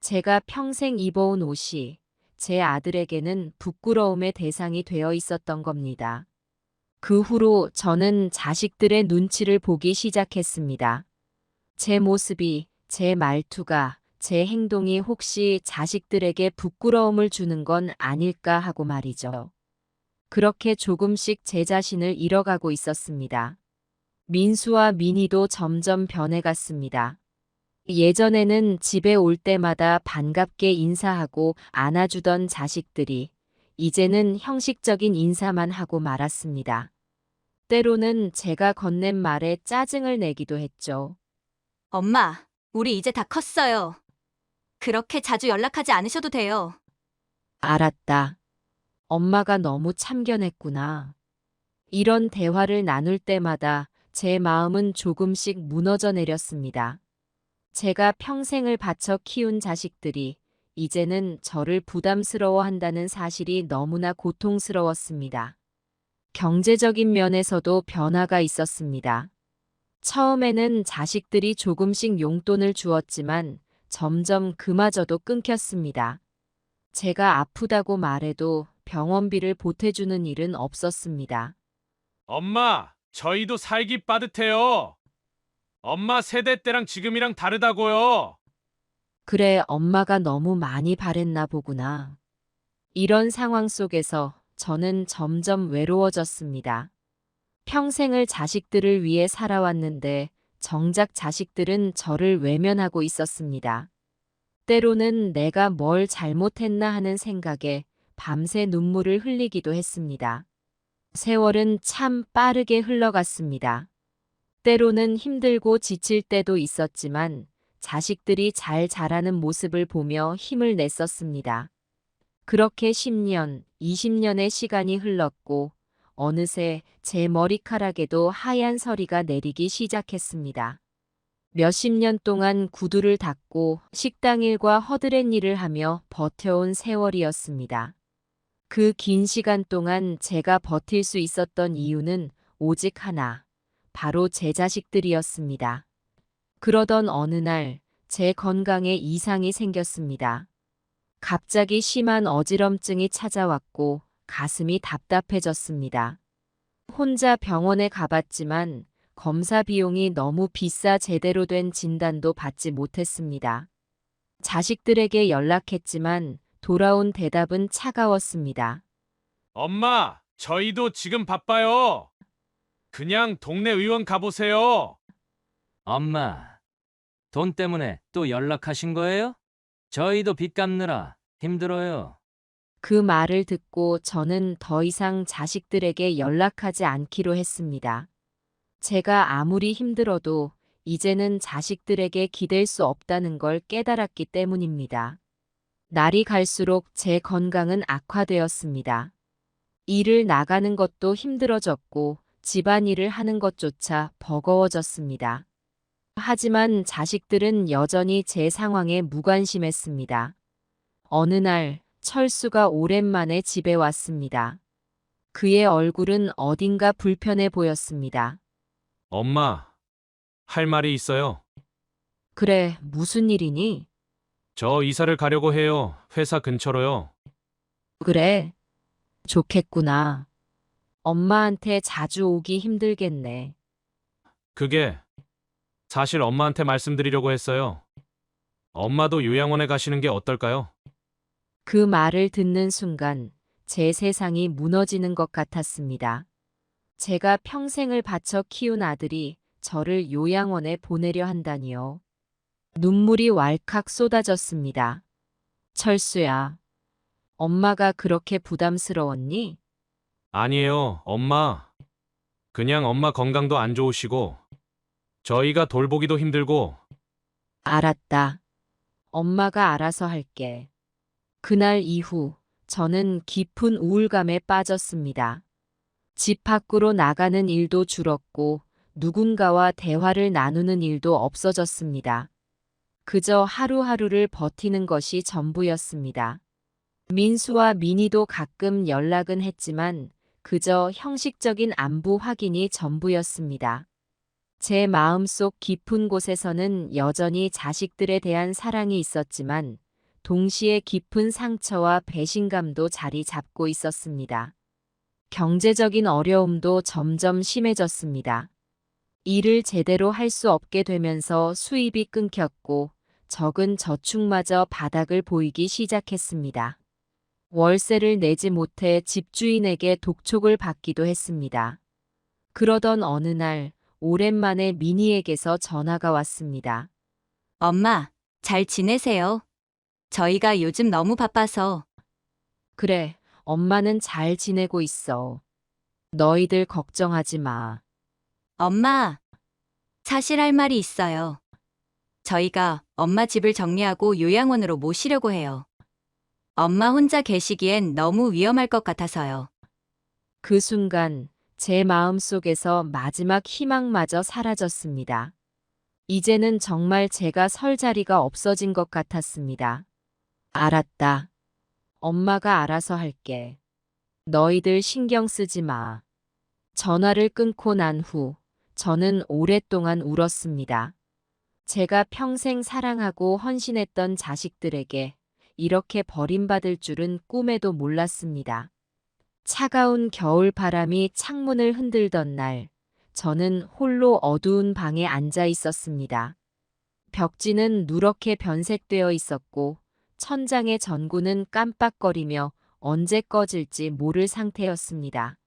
제가 평생 입어온 옷이 제 아들에게는 부끄러움의 대상이 되어 있었던 겁니다. 그 후로 저는 자식들의 눈치를 보기 시작했습니다. 제 모습이, 제 말투가, 제 행동이 혹시 자식들에게 부끄러움을 주는 건 아닐까 하고 말이죠. 그렇게 조금씩 제 자신을 잃어가고 있었습니다. 민수와 민희도 점점 변해갔습니다. 예전에는 집에 올 때마다 반갑게 인사하고 안아주던 자식들이 이제는 형식적인 인사만 하고 말았습니다. 때로는 제가 건넨 말에 짜증을 내기도 했죠. 엄마, 우리 이제 다 컸어요. 그렇게 자주 연락하지 않으셔도 돼요. 알았다. 엄마가 너무 참견했구나. 이런 대화를 나눌 때마다 제 마음은 조금씩 무너져 내렸습니다. 제가 평생을 바쳐 키운 자식들이 이제는 저를 부담스러워한다는 사실이 너무나 고통스러웠습니다. 경제적인 면에서도 변화가 있었습니다. 처음에는 자식들이 조금씩 용돈을 주었지만 점점 그마저도 끊겼습니다. 제가 아프다고 말해도 병원비를 보태주는 일은 없었습니다. 엄마, 저희도 살기 빠듯해요. 엄마 세대 때랑 지금이랑 다르다고요. 그래, 엄마가 너무 많이 바랬나 보구나. 이런 상황 속에서 저는 점점 외로워졌습니다. 평생을 자식들을 위해 살아왔는데 정작 자식들은 저를 외면하고 있었습니다. 때로는 내가 뭘 잘못했나 하는 생각에 밤새 눈물을 흘리기도 했습니다. 세월은 참 빠르게 흘러갔습니다. 때로는 힘들고 지칠 때도 있었지만 자식들이 잘 자라는 모습을 보며 힘을 냈었습니다. 그렇게 10년, 20년의 시간이 흘렀고 어느새 제 머리카락에도 하얀 서리가 내리기 시작했습니다. 몇십 년 동안 구두를 닦고 식당 일과 허드렛 일을 하며 버텨온 세월이었습니다. 그 긴 시간 동안 제가 버틸 수 있었던 이유는 오직 하나, 바로 제 자식들이었습니다. 그러던 어느 날 제 건강에 이상이 생겼습니다. 갑자기 심한 어지럼증이 찾아왔고 가슴이 답답해졌습니다. 혼자 병원에 가봤지만 검사 비용이 너무 비싸 제대로 된 진단도 받지 못했습니다. 자식들에게 연락했지만 돌아온 대답은 차가웠습니다. 엄마, 저희도 지금 바빠요. 그냥 동네 의원 가보세요. 엄마, 돈 때문에 또 연락하신 거예요? 저희도 빚 갚느라 힘들어요. 그 말을 듣고 저는 더 이상 자식들에게 연락하지 않기로 했습니다. 제가 아무리 힘들어도 이제는 자식들에게 기댈 수 없다는 걸 깨달았기 때문입니다. 날이 갈수록 제 건강은 악화되었습니다. 일을 나가는 것도 힘들어졌고 집안일을 하는 것조차 버거워졌습니다. 하지만 자식들은 여전히 제 상황에 무관심했습니다. 어느 날 철수가 오랜만에 집에 왔습니다. 그의 얼굴은 어딘가 불편해 보였습니다. 엄마, 할 말이 있어요. 그래, 무슨 일이니? 저 이사를 가려고 해요. 회사 근처로요. 그래, 좋겠구나. 엄마한테 자주 오기 힘들겠네. 그게 사실 엄마한테 말씀드리려고 했어요. 엄마도 요양원에 가시는 게 어떨까요? 그 말을 듣는 순간 제 세상이 무너지는 것 같았습니다. 제가 평생을 바쳐 키운 아들이 저를 요양원에 보내려 한다니요. 눈물이 왈칵 쏟아졌습니다. 철수야, 엄마가 그렇게 부담스러웠니? 아니에요, 엄마. 그냥 엄마 건강도 안 좋으시고 저희가 돌보기도 힘들고. 알았다. 엄마가 알아서 할게. 그날 이후 저는 깊은 우울감에 빠졌습니다. 집 밖으로 나가는 일도 줄었고 누군가와 대화를 나누는 일도 없어졌습니다. 그저 하루하루를 버티는 것이 전부였습니다. 민수와 민희도 가끔 연락은 했지만 그저 형식적인 안부 확인이 전부였습니다. 제 마음속 깊은 곳에서는 여전히 자식들에 대한 사랑이 있었지만 동시에 깊은 상처와 배신감도 자리 잡고 있었습니다. 경제적인 어려움도 점점 심해졌습니다. 일을 제대로 할 수 없게 되면서 수입이 끊겼고 적은 저축마저 바닥을 보이기 시작했습니다. 월세를 내지 못해 집주인에게 독촉을 받기도 했습니다. 그러던 어느 날 오랜만에 민희에게서 전화가 왔습니다. 엄마, 잘 지내세요? 저희가 요즘 너무 바빠서. 그래, 엄마는 잘 지내고 있어. 너희들 걱정하지 마. 엄마, 사실 할 말이 있어요. 저희가 엄마 집을 정리하고 요양원으로 모시려고 해요. 엄마 혼자 계시기엔 너무 위험할 것 같아서요. 그 순간 제 마음속에서 마지막 희망마저 사라졌습니다. 이제는 정말 제가 설 자리가 없어진 것 같았습니다. 알았다. 엄마가 알아서 할게. 너희들 신경 쓰지 마. 전화를 끊고 난 후 저는 오랫동안 울었습니다. 제가 평생 사랑하고 헌신했던 자식들에게 이렇게 버림받을 줄은 꿈에도 몰랐습니다. 차가운 겨울 바람이 창문을 흔들던 날, 저는 홀로 어두운 방에 앉아 있었습니다. 벽지는 누렇게 변색되어 있었고, 천장의 전구는 깜빡거리며 언제 꺼질지 모를 상태였습니다.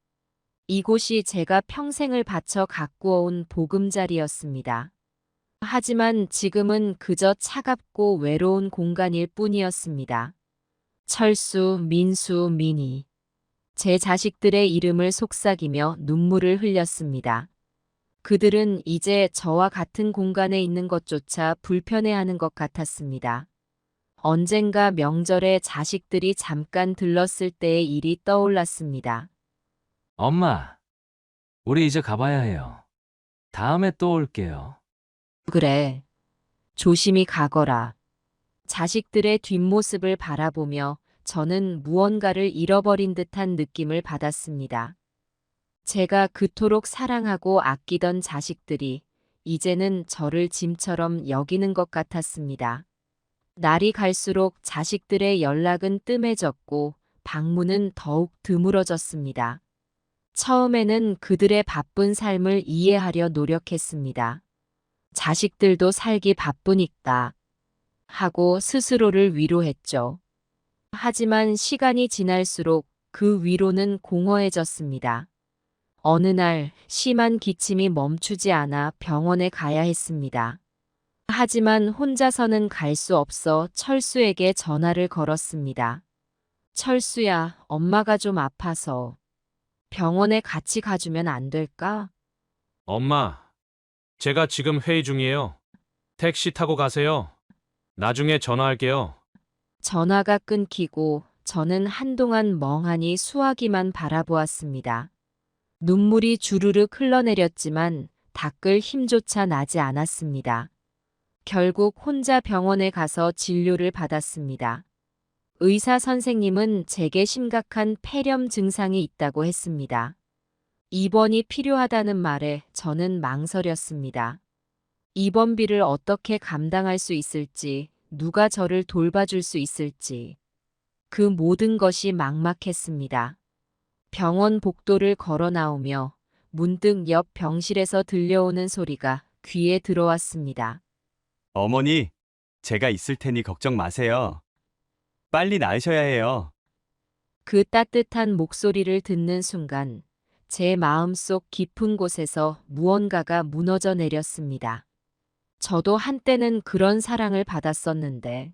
이곳이 제가 평생을 바쳐 가꾸어온 보금자리였습니다. 하지만 지금은 그저 차갑고 외로운 공간일 뿐이었습니다. 철수, 민수, 민희. 제 자식들의 이름을 속삭이며 눈물을 흘렸습니다. 그들은 이제 저와 같은 공간에 있는 것조차 불편해하는 것 같았습니다. 언젠가 명절에 자식들이 잠깐 들렀을 때의 일이 떠올랐습니다. 엄마, 우리 이제 가봐야 해요. 다음에 또 올게요. 그래. 조심히 가거라. 자식들의 뒷모습을 바라보며 저는 무언가를 잃어버린 듯한 느낌을 받았습니다. 제가 그토록 사랑하고 아끼던 자식들이 이제는 저를 짐처럼 여기는 것 같았습니다. 날이 갈수록 자식들의 연락은 뜸해졌고 방문은 더욱 드물어졌습니다. 처음에는 그들의 바쁜 삶을 이해하려 노력했습니다. 자식들도 살기 바쁘니까 하고 스스로를 위로했죠. 하지만 시간이 지날수록 그 위로는 공허해졌습니다. 어느 날 심한 기침이 멈추지 않아 병원에 가야 했습니다. 하지만 혼자서는 갈 수 없어 철수에게 전화를 걸었습니다. 철수야, 엄마가 좀 아파서 병원에 같이 가주면 안 될까? 엄마, 제가 지금 회의 중이에요. 택시 타고 가세요. 나중에 전화할게요. 전화가 끊기고 저는 한동안 멍하니 수화기만 바라보았습니다. 눈물이 주르륵 흘러내렸지만 닦을 힘조차 나지 않았습니다. 결국 혼자 병원에 가서 진료를 받았습니다. 의사 선생님은 제게 심각한 폐렴 증상이 있다고 했습니다. 입원이 필요하다는 말에 저는 망설였습니다. 입원비를 어떻게 감당할 수 있을지, 누가 저를 돌봐줄 수 있을지. 그 모든 것이 막막했습니다. 병원 복도를 걸어 나오며 문득 옆 병실에서 들려오는 소리가 귀에 들어왔습니다. 어머니, 제가 있을 테니 걱정 마세요. 빨리 나으셔야 해요. 그 따뜻한 목소리를 듣는 순간 제 마음속 깊은 곳에서 무언가가 무너져 내렸습니다. 저도 한때는 그런 사랑을 받았었는데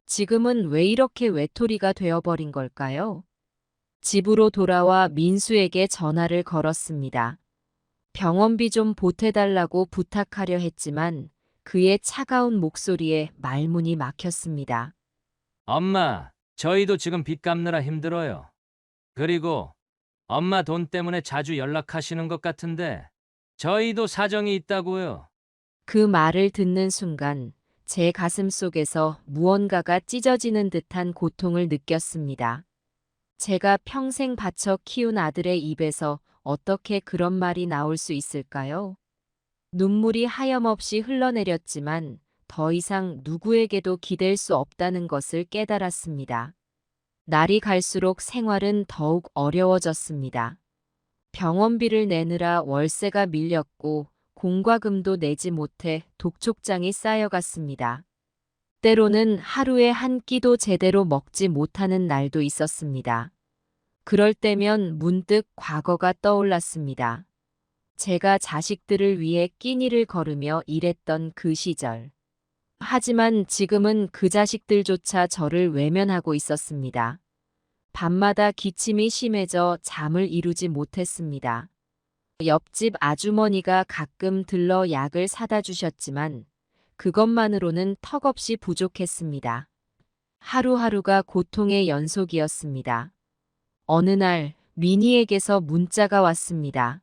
지금은 왜 이렇게 외톨이가 되어버린 걸까요? 집으로 돌아와 민수에게 전화를 걸었습니다. 병원비 좀 보태달라고 부탁하려 했지만 그의 차가운 목소리에 말문이 막혔습니다. 엄마, 저희도 지금 빚 갚느라 힘들어요. 그리고 엄마 돈 때문에 자주 연락하시는 것 같은데 저희도 사정이 있다고요. 그 말을 듣는 순간 제 가슴 속에서 무언가가 찢어지는 듯한 고통을 느꼈습니다. 제가 평생 바쳐 키운 아들의 입에서 어떻게 그런 말이 나올 수 있을까요? 눈물이 하염없이 흘러내렸지만 더 이상 누구에게도 기댈 수 없다는 것을 깨달았습니다. 날이 갈수록 생활은 더욱 어려워졌습니다. 병원비를 내느라 월세가 밀렸고 공과금도 내지 못해 독촉장이 쌓여갔습니다. 때로는 하루에 한 끼도 제대로 먹지 못하는 날도 있었습니다. 그럴 때면 문득 과거가 떠올랐습니다. 제가 자식들을 위해 끼니를 거르며 일했던 그 시절. 하지만 지금은 그 자식들조차 저를 외면하고 있었습니다. 밤마다 기침이 심해져 잠을 이루지 못했습니다. 옆집 아주머니가 가끔 들러 약을 사다 주셨지만 그것만으로는 턱없이 부족했습니다. 하루하루가 고통의 연속이었습니다. 어느 날 미니에게서 문자가 왔습니다.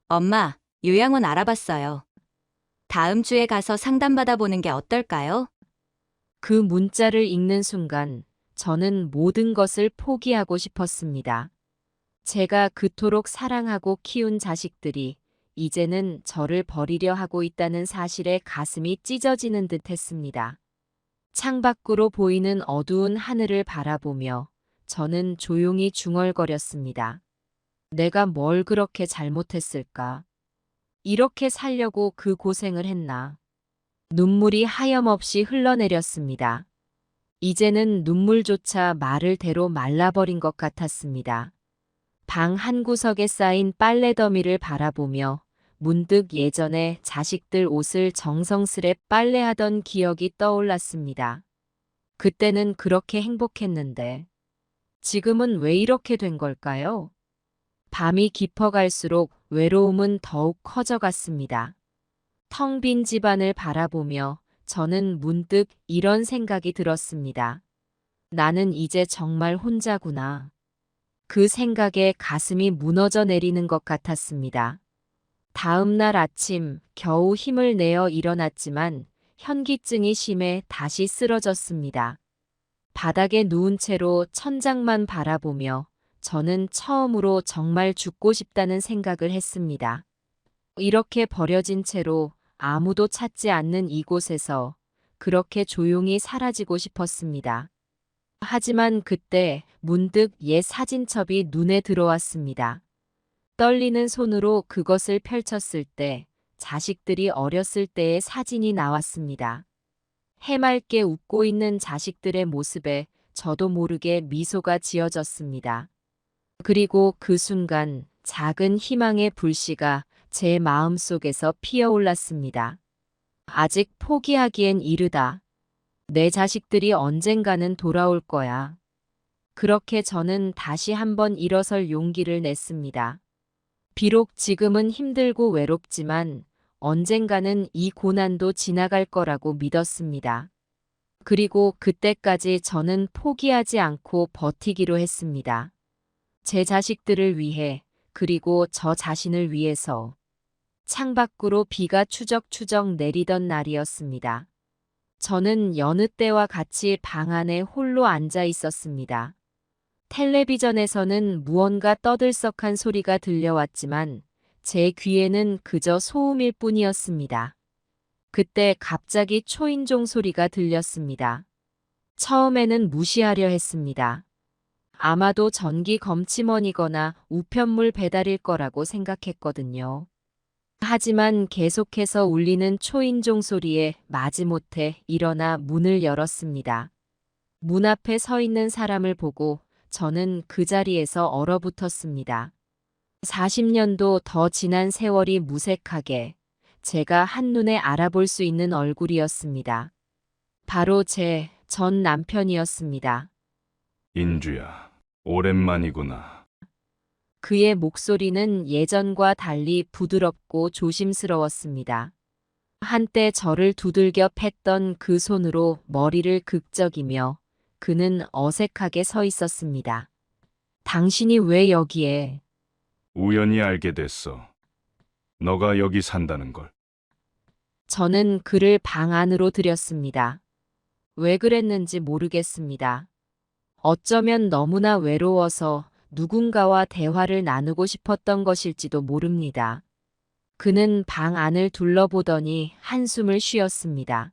엄마, 요양원 알아봤어요. 다음 주에 가서 상담받아 보는 게 어떨까요? 그 문자를 읽는 순간 저는 모든 것을 포기하고 싶었습니다. 제가 그토록 사랑하고 키운 자식들이 이제는 저를 버리려 하고 있다는 사실에 가슴이 찢어지는 듯 했습니다. 창밖으로 보이는 어두운 하늘을 바라보며 저는 조용히 중얼거렸습니다. 내가 뭘 그렇게 잘못했을까? 이렇게 살려고 그 고생을 했나? 눈물이 하염없이 흘러내렸습니다. 이제는 눈물조차 마를 대로 말라버린 것 같았습니다. 방 한구석에 쌓인 빨래 더미를 바라보며 문득 예전에 자식들 옷을 정성스레 빨래하던 기억이 떠올랐습니다. 그때는 그렇게 행복했는데 지금은 왜 이렇게 된 걸까요? 밤이 깊어갈수록 외로움은 더욱 커져갔습니다. 텅 빈 집안을 바라보며 저는 문득 이런 생각이 들었습니다. 나는 이제 정말 혼자구나. 그 생각에 가슴이 무너져 내리는 것 같았습니다. 다음 날 아침 겨우 힘을 내어 일어났지만 현기증이 심해 다시 쓰러졌습니다. 바닥에 누운 채로 천장만 바라보며 저는 처음으로 정말 죽고 싶다는 생각을 했습니다. 이렇게 버려진 채로 아무도 찾지 않는 이곳에서 그렇게 조용히 사라지고 싶었습니다. 하지만 그때 문득 옛 사진첩이 눈에 들어왔습니다. 떨리는 손으로 그것을 펼쳤을 때 자식들이 어렸을 때의 사진이 나왔습니다. 해맑게 웃고 있는 자식들의 모습에 저도 모르게 미소가 지어졌습니다. 그리고 그 순간 작은 희망의 불씨가 제 마음속에서 피어올랐습니다. 아직 포기하기엔 이르다. 내 자식들이 언젠가는 돌아올 거야. 그렇게 저는 다시 한번 일어설 용기를 냈습니다. 비록 지금은 힘들고 외롭지만 언젠가는 이 고난도 지나갈 거라고 믿었습니다. 그리고 그때까지 저는 포기하지 않고 버티기로 했습니다. 제 자식들을 위해, 그리고 저 자신을 위해서. 창밖으로 비가 추적추적 내리던 날이었습니다. 저는 여느 때와 같이 방 안에 홀로 앉아 있었습니다. 텔레비전에서는 무언가 떠들썩한 소리가 들려왔지만 제 귀에는 그저 소음일 뿐이었습니다. 그때 갑자기 초인종 소리가 들렸습니다. 처음에는 무시하려 했습니다. 아마도 전기 검침원이거나 우편물 배달일 거라고 생각했거든요. 하지만 계속해서 울리는 초인종 소리에 마지못해 일어나 문을 열었습니다. 문 앞에 서 있는 사람을 보고 저는 그 자리에서 얼어붙었습니다. 40년도 더 지난 세월이 무색하게 제가 한눈에 알아볼 수 있는 얼굴이었습니다. 바로 제 전 남편이었습니다. 인주야, 오랜만이구나. 그의 목소리는 예전과 달리 부드럽고 조심스러웠습니다. 한때 저를 두들겨 팼던 그 손으로 머리를 극적이며 그는 어색하게 서 있었습니다. 당신이 왜 여기에? 우연히 알게 됐어. 너가 여기 산다는 걸. 저는 그를 방 안으로 들였습니다. 왜 그랬는지 모르겠습니다. 어쩌면 너무나 외로워서 누군가와 대화를 나누고 싶었던 것일지도 모릅니다. 그는 방 안을 둘러보더니 한숨을 쉬었습니다.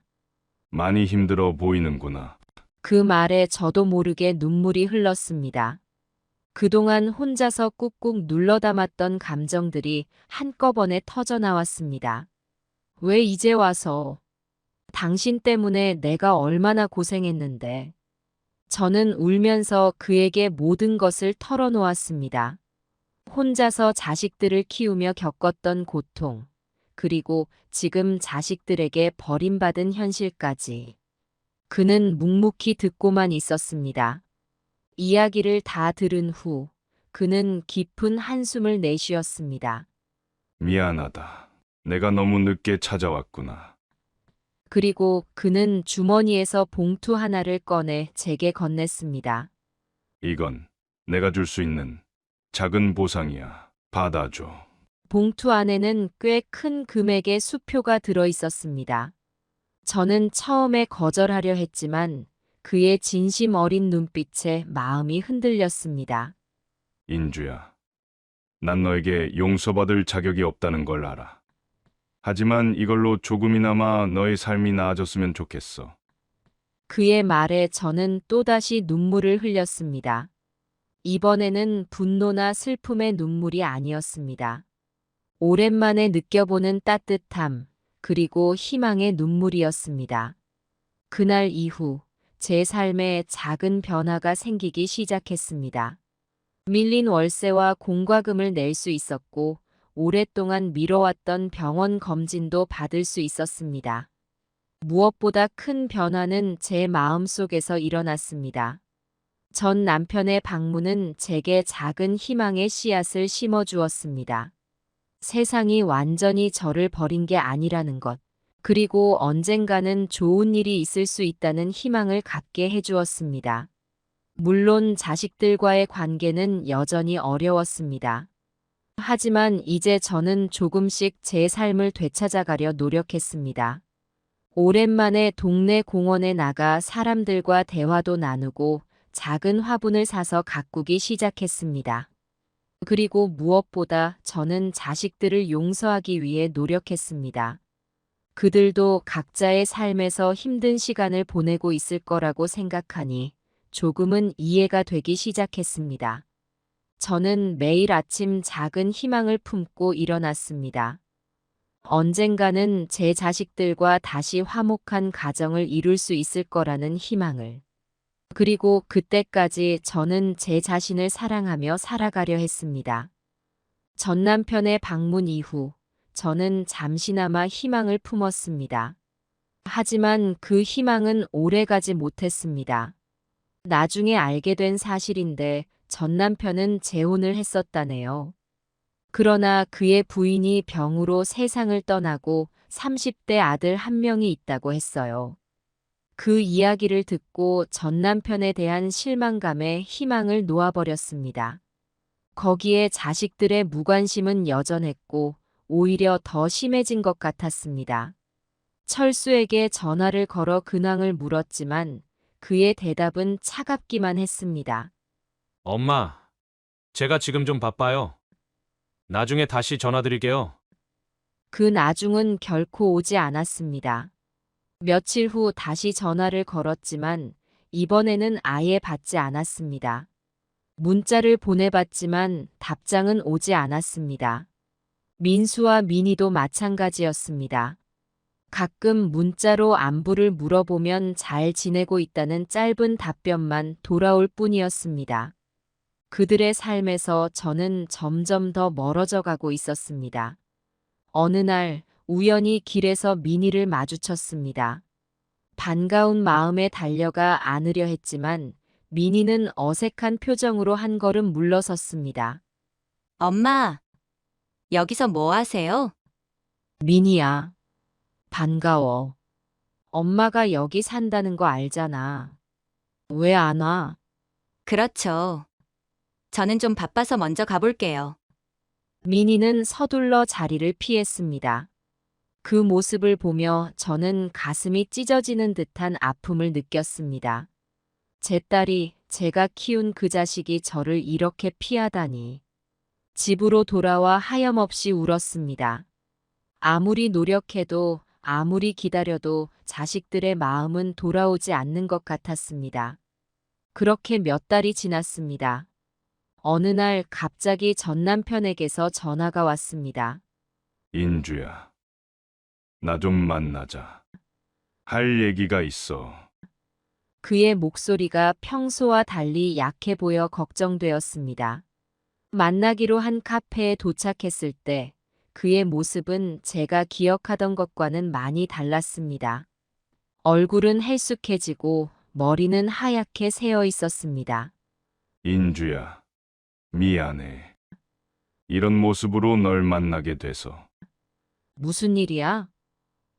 많이 힘들어 보이는구나. 그 말에 저도 모르게 눈물이 흘렀습니다. 그동안 혼자서 꾹꾹 눌러 담았던 감정들이 한꺼번에 터져 나왔습니다. 왜 이제 와서? 당신 때문에 내가 얼마나 고생했는데. 저는 울면서 그에게 모든 것을 털어놓았습니다. 혼자서 자식들을 키우며 겪었던 고통, 그리고 지금 자식들에게 버림받은 현실까지. 그는 묵묵히 듣고만 있었습니다. 이야기를 다 들은 후 그는 깊은 한숨을 내쉬었습니다. 미안하다. 내가 너무 늦게 찾아왔구나. 그리고 그는 주머니에서 봉투 하나를 꺼내 제게 건넸습니다. 이건 내가 줄 수 있는 작은 보상이야. 받아줘. 봉투 안에는 꽤 큰 금액의 수표가 들어 있었습니다. 저는 처음에 거절하려 했지만 그의 진심 어린 눈빛에 마음이 흔들렸습니다. 인주야. 난 너에게 용서받을 자격이 없다는 걸 알아. 하지만 이걸로 조금이나마 너의 삶이 나아졌으면 좋겠어. 그의 말에 저는 또다시 눈물을 흘렸습니다. 이번에는 분노나 슬픔의 눈물이 아니었습니다. 오랜만에 느껴보는 따뜻함, 그리고 희망의 눈물이었습니다. 그날 이후 제 삶에 작은 변화가 생기기 시작했습니다. 밀린 월세와 공과금을 낼 수 있었고, 오랫동안 미뤄왔던 병원 검진도 받을 수 있었습니다. 무엇보다 큰 변화는 제 마음속에서 일어났습니다. 전 남편의 방문은 제게 작은 희망의 씨앗을 심어주었습니다. 세상이 완전히 저를 버린 게 아니라는 것, 그리고 언젠가는 좋은 일이 있을 수 있다는 희망을 갖게 해주었습니다. 물론 자식들과의 관계는 여전히 어려웠습니다. 하지만 이제 저는 조금씩 제 삶을 되찾아가려 노력했습니다. 오랜만에 동네 공원에 나가 사람들과 대화도 나누고 작은 화분을 사서 가꾸기 시작했습니다. 그리고 무엇보다 저는 자식들을 용서하기 위해 노력했습니다. 그들도 각자의 삶에서 힘든 시간을 보내고 있을 거라고 생각하니 조금은 이해가 되기 시작했습니다. 저는 매일 아침 작은 희망을 품고 일어났습니다. 언젠가는 제 자식들과 다시 화목한 가정을 이룰 수 있을 거라는 희망을. 그리고 그때까지 저는 제 자신을 사랑하며 살아가려 했습니다. 전 남편의 방문 이후 저는 잠시나마 희망을 품었습니다. 하지만 그 희망은 오래가지 못했습니다. 나중에 알게 된 사실인데 전 남편은 재혼을 했었다네요. 그러나 그의 부인이 병으로 세상을 떠나고 30대 아들 한 명이 있다고 했어요. 그 이야기를 듣고 전 남편에 대한 실망감에 희망을 놓아버렸습니다. 거기에 자식들의 무관심은 여전했고 오히려 더 심해진 것 같았습니다. 철수에게 전화를 걸어 근황을 물었지만 그의 대답은 차갑기만 했습니다. 엄마, 제가 지금 좀 바빠요. 나중에 다시 전화드릴게요. 그 나중은 결코 오지 않았습니다. 며칠 후 다시 전화를 걸었지만 이번에는 아예 받지 않았습니다. 문자를 보내봤지만 답장은 오지 않았습니다. 민수와 민희도 마찬가지였습니다. 가끔 문자로 안부를 물어보면 잘 지내고 있다는 짧은 답변만 돌아올 뿐이었습니다. 그들의 삶에서 저는 점점 더 멀어져 가고 있었습니다. 어느 날 우연히 길에서 민희를 마주쳤습니다. 반가운 마음에 달려가 안으려 했지만 민희는 어색한 표정으로 한 걸음 물러섰습니다. 엄마, 여기서 뭐 하세요? 민희야, 반가워. 엄마가 여기 산다는 거 알잖아. 왜 안 와? 그렇죠. 저는 좀 바빠서 먼저 가볼게요. 민희는 서둘러 자리를 피했습니다. 그 모습을 보며 저는 가슴이 찢어지는 듯한 아픔을 느꼈습니다. 제 딸이, 제가 키운 그 자식이 저를 이렇게 피하다니. 집으로 돌아와 하염없이 울었습니다. 아무리 노력해도, 아무리 기다려도 자식들의 마음은 돌아오지 않는 것 같았습니다. 그렇게 몇 달이 지났습니다. 어느 날 갑자기 전 남편에게서 전화가 왔습니다. 인주야, 나 좀 만나자. 할 얘기가 있어. 그의 목소리가 평소와 달리 약해 보여 걱정되었습니다. 만나기로 한 카페에 도착했을 때 그의 모습은 제가 기억하던 것과는 많이 달랐습니다. 얼굴은 헬쑥해지고 머리는 하얗게 새어 있었습니다. 인주야, 미안해. 이런 모습으로 널 만나게 돼서. 무슨 일이야?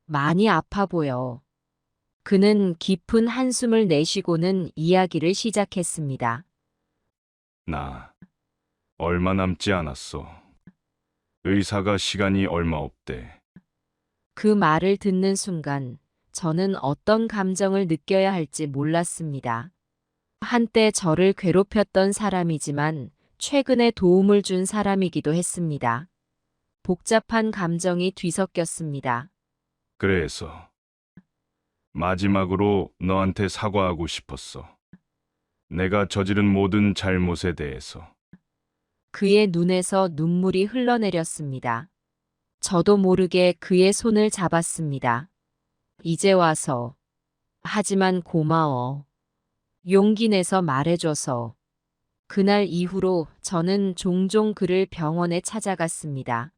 많이 아파 보여. 그는 깊은 한숨을 내쉬고는 이야기를 시작했습니다. 나 얼마 남지 않았어. 의사가 시간이 얼마 없대. 그 말을 듣는 순간 저는 어떤 감정을 느껴야 할지 몰랐습니다. 한때 저를 괴롭혔던 사람이지만 최근에 도움을 준 사람이기도 했습니다. 복잡한 감정이 뒤섞였습니다. 그래서 마지막으로 너한테 사과하고 싶었어. 내가 저지른 모든 잘못에 대해서. 그의 눈에서 눈물이 흘러내렸습니다. 저도 모르게 그의 손을 잡았습니다. 이제 와서. 하지만 고마워. 용기 내서 말해줘서. 그날 이후로 저는 종종 그를 병원에 찾아갔습니다.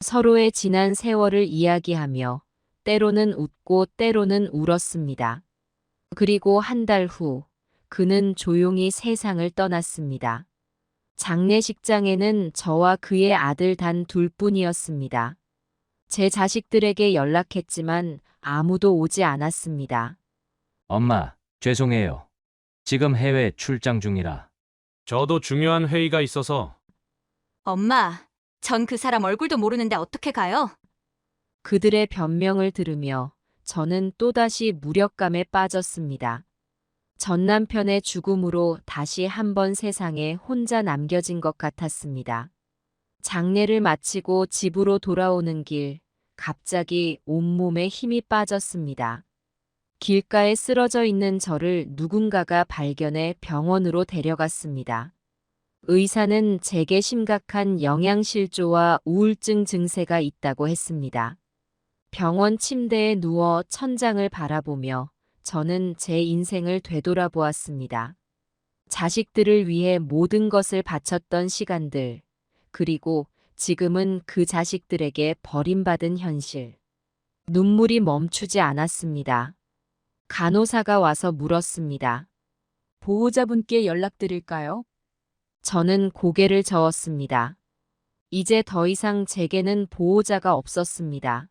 서로의 지난 세월을 이야기하며 때로는 웃고 때로는 울었습니다. 그리고 한 달 후 그는 조용히 세상을 떠났습니다. 장례식장에는 저와 그의 아들 단 둘뿐이었습니다. 제 자식들에게 연락했지만 아무도 오지 않았습니다. 엄마, 죄송해요. 지금 해외 출장 중이라. 저도 중요한 회의가 있어서. 엄마, 전 그 사람 얼굴도 모르는데 어떻게 가요? 그들의 변명을 들으며 저는 또다시 무력감에 빠졌습니다. 전 남편의 죽음으로 다시 한번 세상에 혼자 남겨진 것 같았습니다. 장례를 마치고 집으로 돌아오는 길, 갑자기 온몸에 힘이 빠졌습니다. 길가에 쓰러져 있는 저를 누군가가 발견해 병원으로 데려갔습니다. 의사는 제게 심각한 영양실조와 우울증 증세가 있다고 했습니다. 병원 침대에 누워 천장을 바라보며 저는 제 인생을 되돌아보았습니다. 자식들을 위해 모든 것을 바쳤던 시간들, 그리고 지금은 그 자식들에게 버림받은 현실. 눈물이 멈추지 않았습니다. 간호사가 와서 물었습니다. 보호자분께 연락드릴까요? 저는 고개를 저었습니다. 이제 더 이상 제게는 보호자가 없었습니다.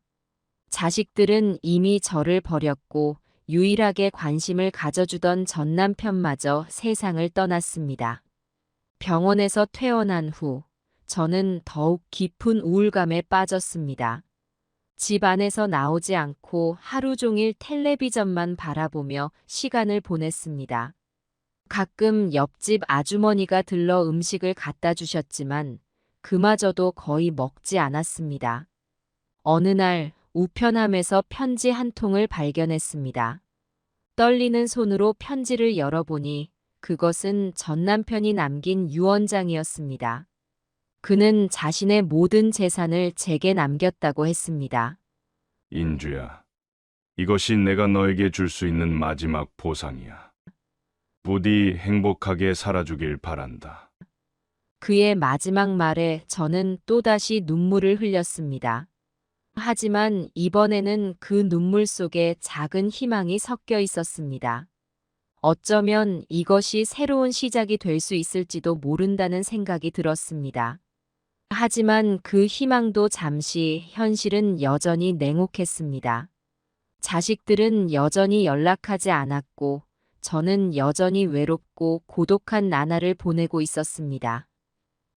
자식들은 이미 저를 버렸고 유일하게 관심을 가져주던 전 남편마저 세상을 떠났습니다. 병원에서 퇴원한 후 저는 더욱 깊은 우울감에 빠졌습니다. 집 안에서 나오지 않고 하루 종일 텔레비전만 바라보며 시간을 보냈습니다. 가끔 옆집 아주머니가 들러 음식을 갖다 주셨지만 그마저도 거의 먹지 않았습니다. 어느 날 우편함에서 편지 한 통을 발견했습니다. 떨리는 손으로 편지를 열어보니 그것은 전 남편이 남긴 유언장이었습니다. 그는 자신의 모든 재산을 제게 남겼다고 했습니다. 인주야, 이것이 내가 너에게 줄 수 있는 마지막 보상이야. 부디 행복하게 살아주길 바란다. 그의 마지막 말에 저는 또다시 눈물을 흘렸습니다. 하지만 이번에는 그 눈물 속에 작은 희망이 섞여 있었습니다. 어쩌면 이것이 새로운 시작이 될 수 있을지도 모른다는 생각이 들었습니다. 하지만 그 희망도 잠시, 현실은 여전히 냉혹했습니다. 자식들은 여전히 연락하지 않았고 저는 여전히 외롭고 고독한 나날을 보내고 있었습니다.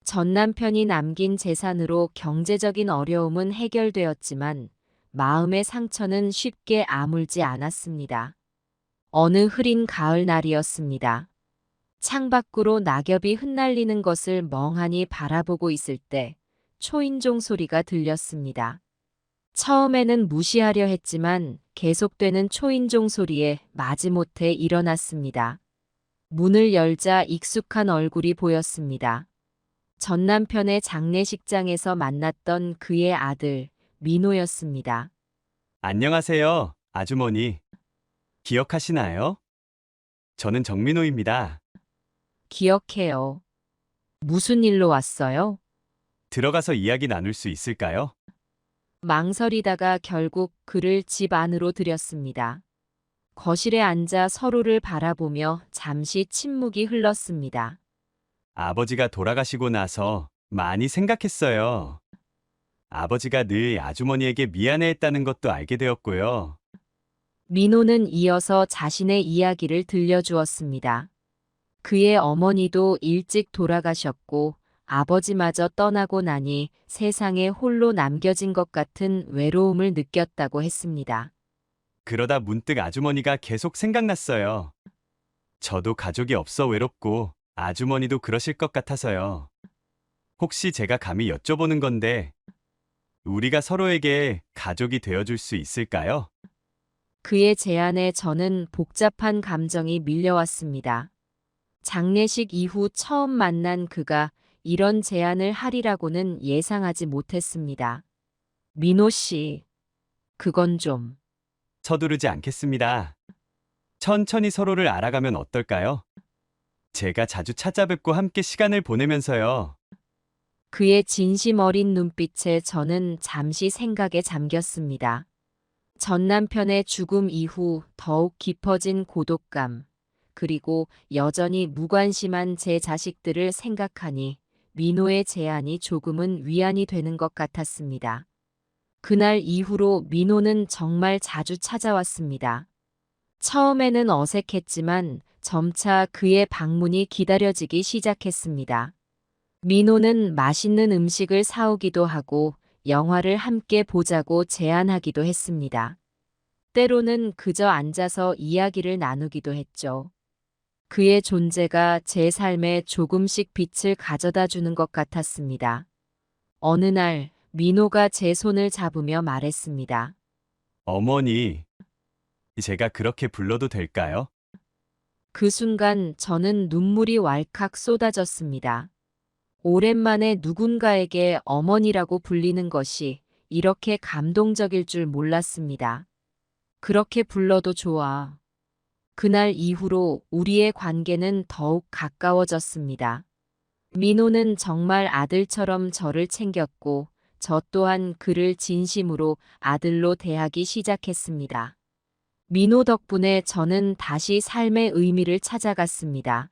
전 남편이 남긴 재산으로 경제적인 어려움은 해결되었지만 마음의 상처는 쉽게 아물지 않았습니다. 어느 흐린 가을 날이었습니다. 창밖으로 낙엽이 흩날리는 것을 멍하니 바라보고 있을 때 초인종 소리가 들렸습니다. 처음에는 무시하려 했지만 계속되는 초인종 소리에 마지못해 일어났습니다. 문을 열자 익숙한 얼굴이 보였습니다. 전 남편의 장례식장에서 만났던 그의 아들 민호였습니다. 안녕하세요, 아주머니. 기억하시나요? 저는 정민호입니다. 기억해요. 무슨 일로 왔어요? 들어가서 이야기 나눌 수 있을까요? 망설이다가 결국 그를 집 안으로 들였습니다. 거실에 앉아 서로를 바라보며 잠시 침묵이 흘렀습니다. 아버지가 돌아가시고 나서 많이 생각했어요. 아버지가 늘 아주머니에게 미안해했다는 것도 알게 되었고요. 민호는 이어서 자신의 이야기를 들려주었습니다. 그의 어머니도 일찍 돌아가셨고 아버지마저 떠나고 나니 세상에 홀로 남겨진 것 같은 외로움을 느꼈다고 했습니다. 그러다 문득 아주머니가 계속 생각났어요. 저도 가족이 없어 외롭고 아주머니도 그러실 것 같아서요. 혹시 제가 감히 여쭤보는 건데 우리가 서로에게 가족이 되어줄 수 있을까요? 그의 제안에 저는 복잡한 감정이 밀려왔습니다. 장례식 이후 처음 만난 그가 이런 제안을 하리라고는 예상하지 못했습니다. 민호 씨, 그건 좀. 서두르지 않겠습니다. 천천히 서로를 알아가면 어떨까요? 제가 자주 찾아뵙고 함께 시간을 보내면서요. 그의 진심 어린 눈빛에 저는 잠시 생각에 잠겼습니다. 전 남편의 죽음 이후 더욱 깊어진 고독감, 그리고 여전히 무관심한 제 자식들을 생각하니 민호의 제안이 조금은 위안이 되는 것 같았습니다. 그날 이후로 민호는 정말 자주 찾아왔습니다. 처음에는 어색했지만 점차 그의 방문이 기다려지기 시작했습니다. 민호는 맛있는 음식을 사오기도 하고 영화를 함께 보자고 제안하기도 했습니다. 때로는 그저 앉아서 이야기를 나누기도 했죠. 그의 존재가 제 삶에 조금씩 빛을 가져다 주는 것 같았습니다. 어느 날 민호가 제 손을 잡으며 말했습니다. 어머니, 제가 그렇게 불러도 될까요? 그 순간 저는 눈물이 왈칵 쏟아졌습니다. 오랜만에 누군가에게 어머니라고 불리는 것이 이렇게 감동적일 줄 몰랐습니다. 그렇게 불러도 좋아. 그날 이후로 우리의 관계는 더욱 가까워졌습니다. 민호는 정말 아들처럼 저를 챙겼고 저 또한 그를 진심으로 아들로 대하기 시작했습니다. 민호 덕분에 저는 다시 삶의 의미를 찾아갔습니다.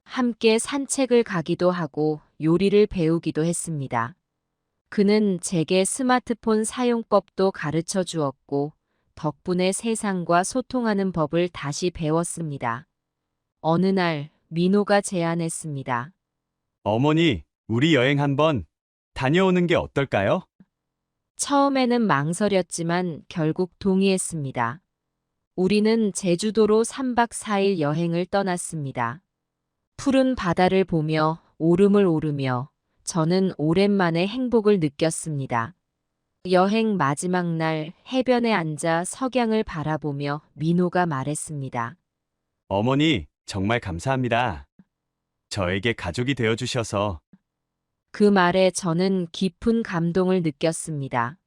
함께 산책을 가기도 하고 요리를 배우기도 했습니다. 그는 제게 스마트폰 사용법도 가르쳐 주었고 덕분에 세상과 소통하는 법을 다시 배웠습니다. 어느 날 민호가 제안했습니다. 어머니, 우리 여행 한번 다녀오는 게 어떨까요? 처음에는 망설였지만 결국 동의했습니다. 우리는 제주도로 3박 4일 여행을 떠났습니다. 푸른 바다를 보며 오름을 오르며 저는 오랜만에 행복을 느꼈습니다. 여행 마지막 날 해변에 앉아 석양을 바라보며 민호가 말했습니다. 어머니, 정말 감사합니다. 저에게 가족이 되어주셔서. 그 말에 저는 깊은 감동을 느꼈습니다.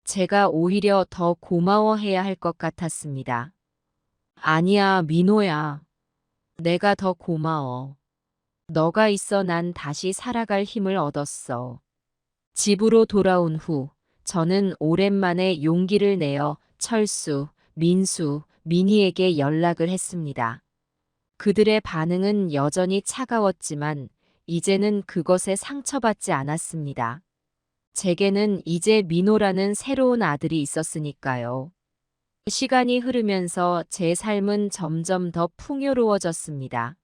제가 오히려 더 고마워해야 할 것 같았습니다. 아니야, 민호야. 내가 더 고마워. 너가 있어 난 다시 살아갈 힘을 얻었어. 집으로 돌아온 후 저는 오랜만에 용기를 내어 철수, 민수, 민희에게 연락을 했습니다. 그들의 반응은 여전히 차가웠지만 이제는 그것에 상처받지 않았습니다. 제게는 이제 민호라는 새로운 아들이 있었으니까요. 시간이 흐르면서 제 삶은 점점 더 풍요로워졌습니다.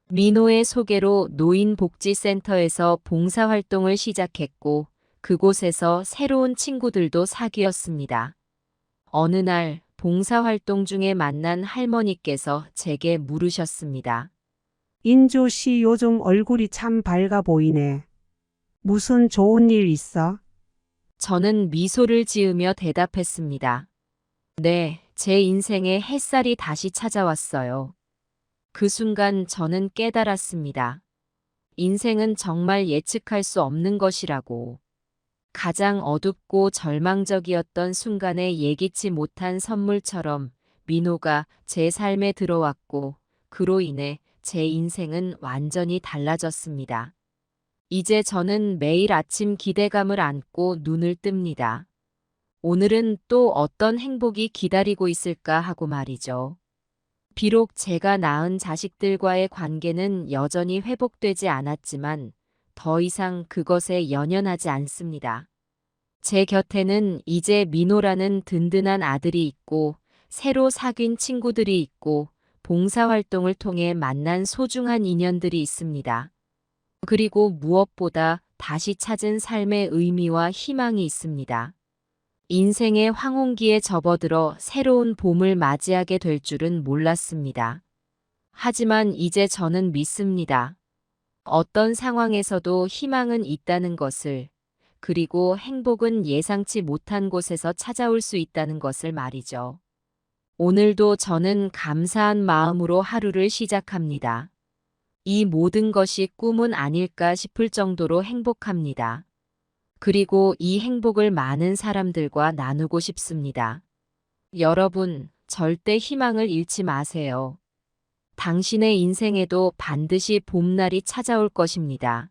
민호의 소개로 노인복지센터에서 봉사활동을 시작했고 그곳에서 새로운 친구들도 사귀었습니다. 어느 날 봉사활동 중에 만난 할머니께서 제게 물으셨습니다. 인조 씨 요즘 얼굴이 참 밝아 보이네. 무슨 좋은 일 있어? 저는 미소를 지으며 대답했습니다. 네, 제 인생에 햇살이 다시 찾아왔어요. 그 순간 저는 깨달았습니다. 인생은 정말 예측할 수 없는 것이라고. 가장 어둡고 절망적이었던 순간에 예기치 못한 선물처럼 민호가 제 삶에 들어왔고 그로 인해 제 인생은 완전히 달라졌습니다. 이제 저는 매일 아침 기대감을 안고 눈을 뜹니다. 오늘은 또 어떤 행복이 기다리고 있을까 하고 말이죠. 비록 제가 낳은 자식들과의 관계는 여전히 회복되지 않았지만 더 이상 그것에 연연하지 않습니다. 제 곁에는 이제 민호라는 든든한 아들이 있고 새로 사귄 친구들이 있고 봉사활동을 통해 만난 소중한 인연들이 있습니다. 그리고 무엇보다 다시 찾은 삶의 의미와 희망이 있습니다. 인생의 황혼기에 접어들어 새로운 봄을 맞이하게 될 줄은 몰랐습니다. 하지만 이제 저는 믿습니다. 어떤 상황에서도 희망은 있다는 것을, 그리고 행복은 예상치 못한 곳에서 찾아올 수 있다는 것을 말이죠. 오늘도 저는 감사한 마음으로 하루를 시작합니다. 이 모든 것이 꿈은 아닐까 싶을 정도로 행복합니다. 그리고 이 행복을 많은 사람들과 나누고 싶습니다. 여러분, 절대 희망을 잃지 마세요. 당신의 인생에도 반드시 봄날이 찾아올 것입니다.